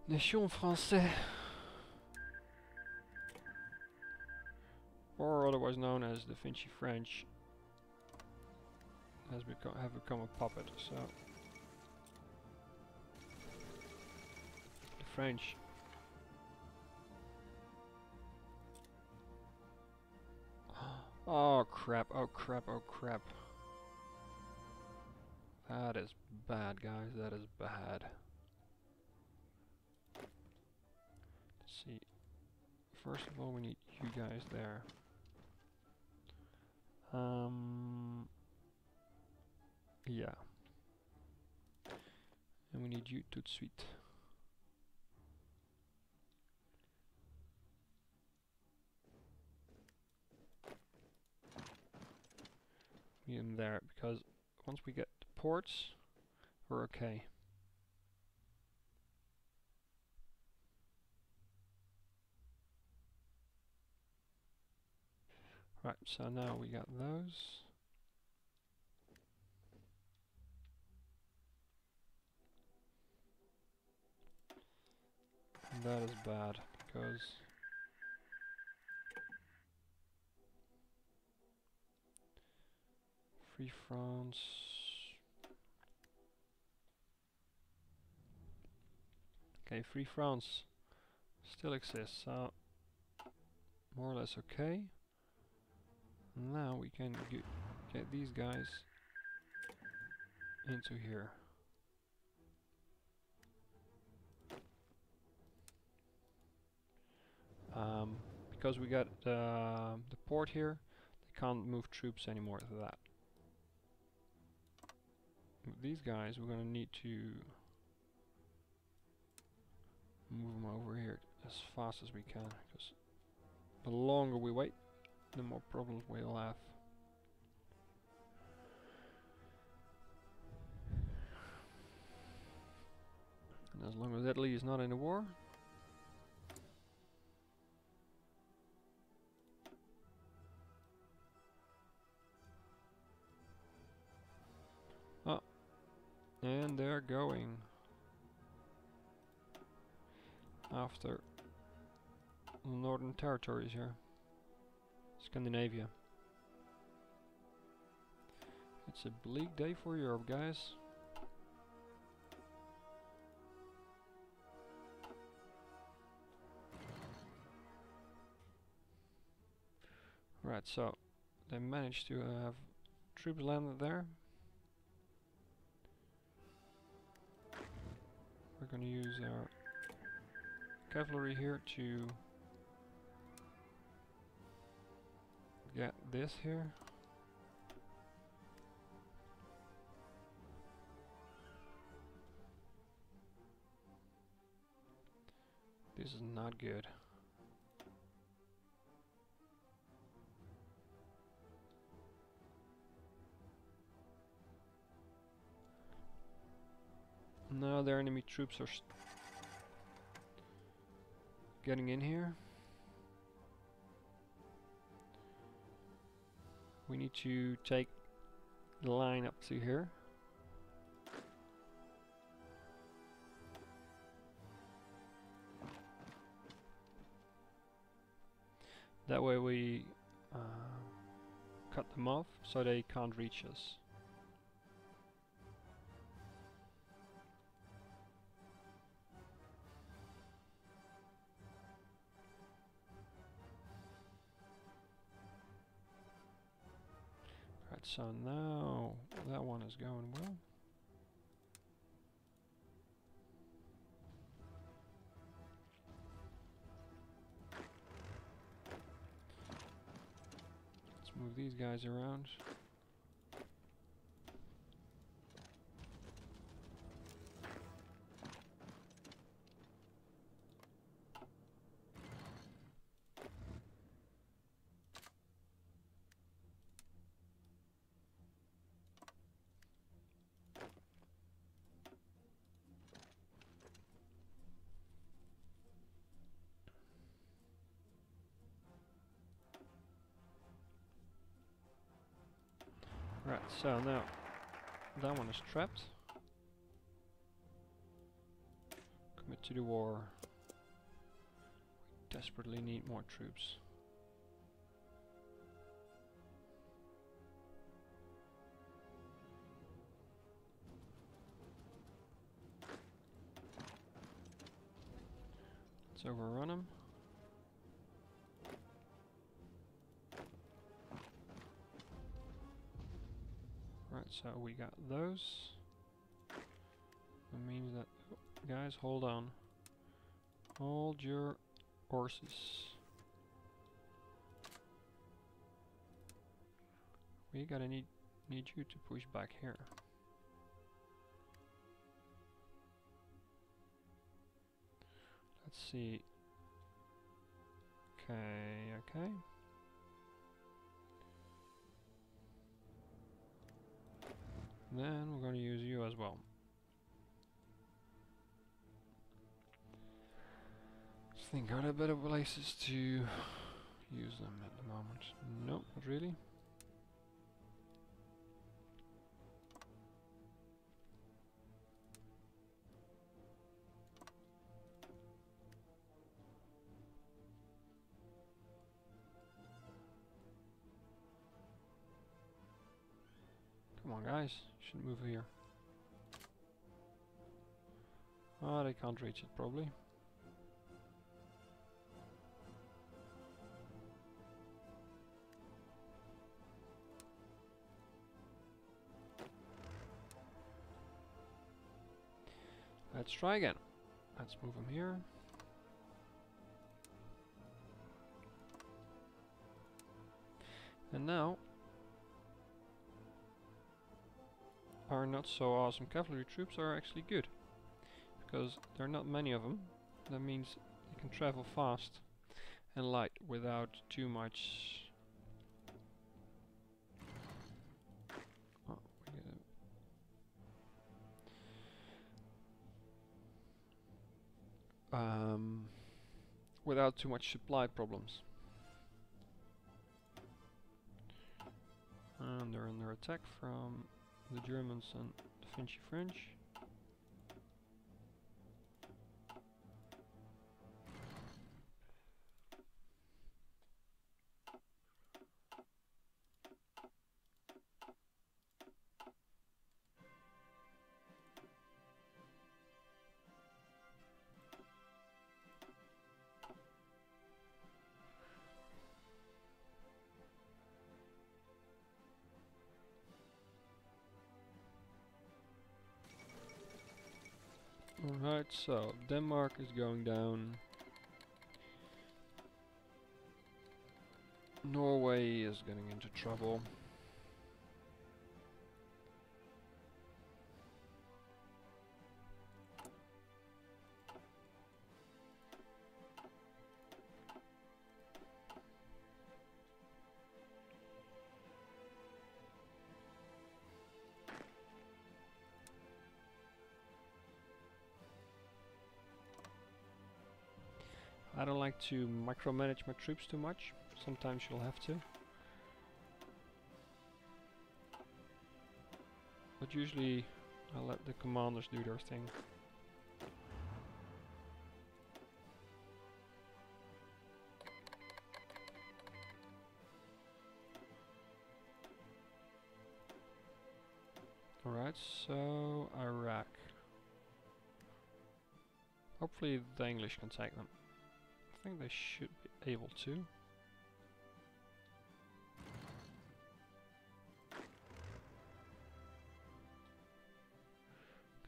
Nation Français, or otherwise known as the Vinci French, have become a puppet. So the French oh crap, oh crap, oh crap. That is bad, guys, that is bad. Let's see. First of all, we need you guys there. Yeah. And we need you tout de suite. in there, because once we get the ports, we're okay. Right, so now we got those. And that is bad, because Free France. Okay, Free France still exists, so more or less okay. Now we can get these guys into here. Because we got the port here, they can't move troops anymore to that. With these guys, we're gonna need to move them over here as fast as we can, because the longer we wait, the more problems we'll have. And as long as Italy is not in the war, and they're going after the northern territories here, Scandinavia. It's a bleak day for Europe, guys. Right, so they managed to have troops landed there. We're going to use our cavalry here to get this here. This is not good. Now their enemy troops are getting in here. We need to take the line up to here. That way we cut them off so they can't reach us. Right, so now that one is going well. Let's move these guys around. Right, so now that one is trapped. Commit to the war. We desperately need more troops. Let's overrun them. Right, so we got those. That means that, oh, guys, hold on. Hold your horses. We gotta need you to push back here. Let's see. Okay. Then we're going to use you as well. Think, are there better places to use them at the moment? No, not really. Come on, guys, should move here. Oh, they can't reach it probably. Let's try again. Let's move him here. And now our not so awesome cavalry troops are actually good, because there are not many of them. That means they can travel fast and light without too much. Oh, without too much supply problems. And they're under attack from the Germans and the Finchy French. Alright, so Denmark is going down. Norway is getting into trouble. I don't like to micromanage my troops too much. Sometimes you'll have to. But usually I let the commanders do their thing. Alright, so Iraq. Hopefully the English can take them. I think they should be able to.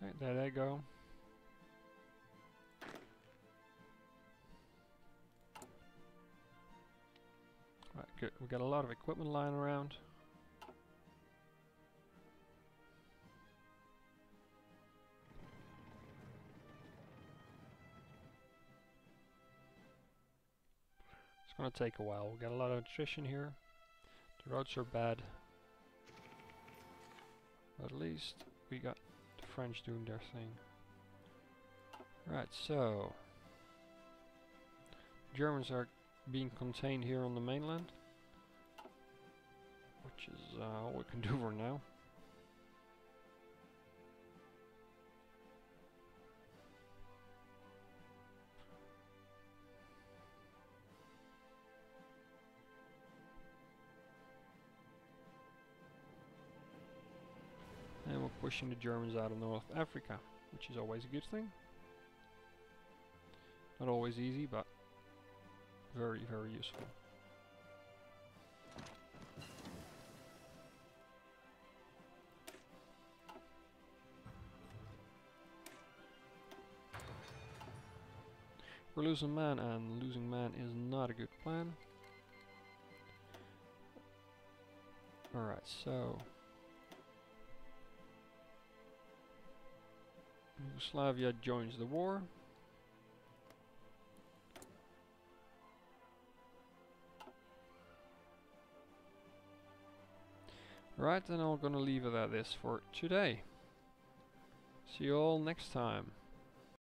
Okay, there they go. Right, good. We got a lot of equipment lying around. It's gonna take a while. We got a lot of attrition here. The roads are bad. But at least we got the French doing their thing. Right, so Germans are being contained here on the mainland, which is all we can do for now. And we're pushing the Germans out of North Africa, which is always a good thing. Not always easy, but very, very useful. We're losing man, and losing man is not a good plan. Alright, so Yugoslavia joins the war. Right, then I'm gonna leave it at this for today. See you all next time.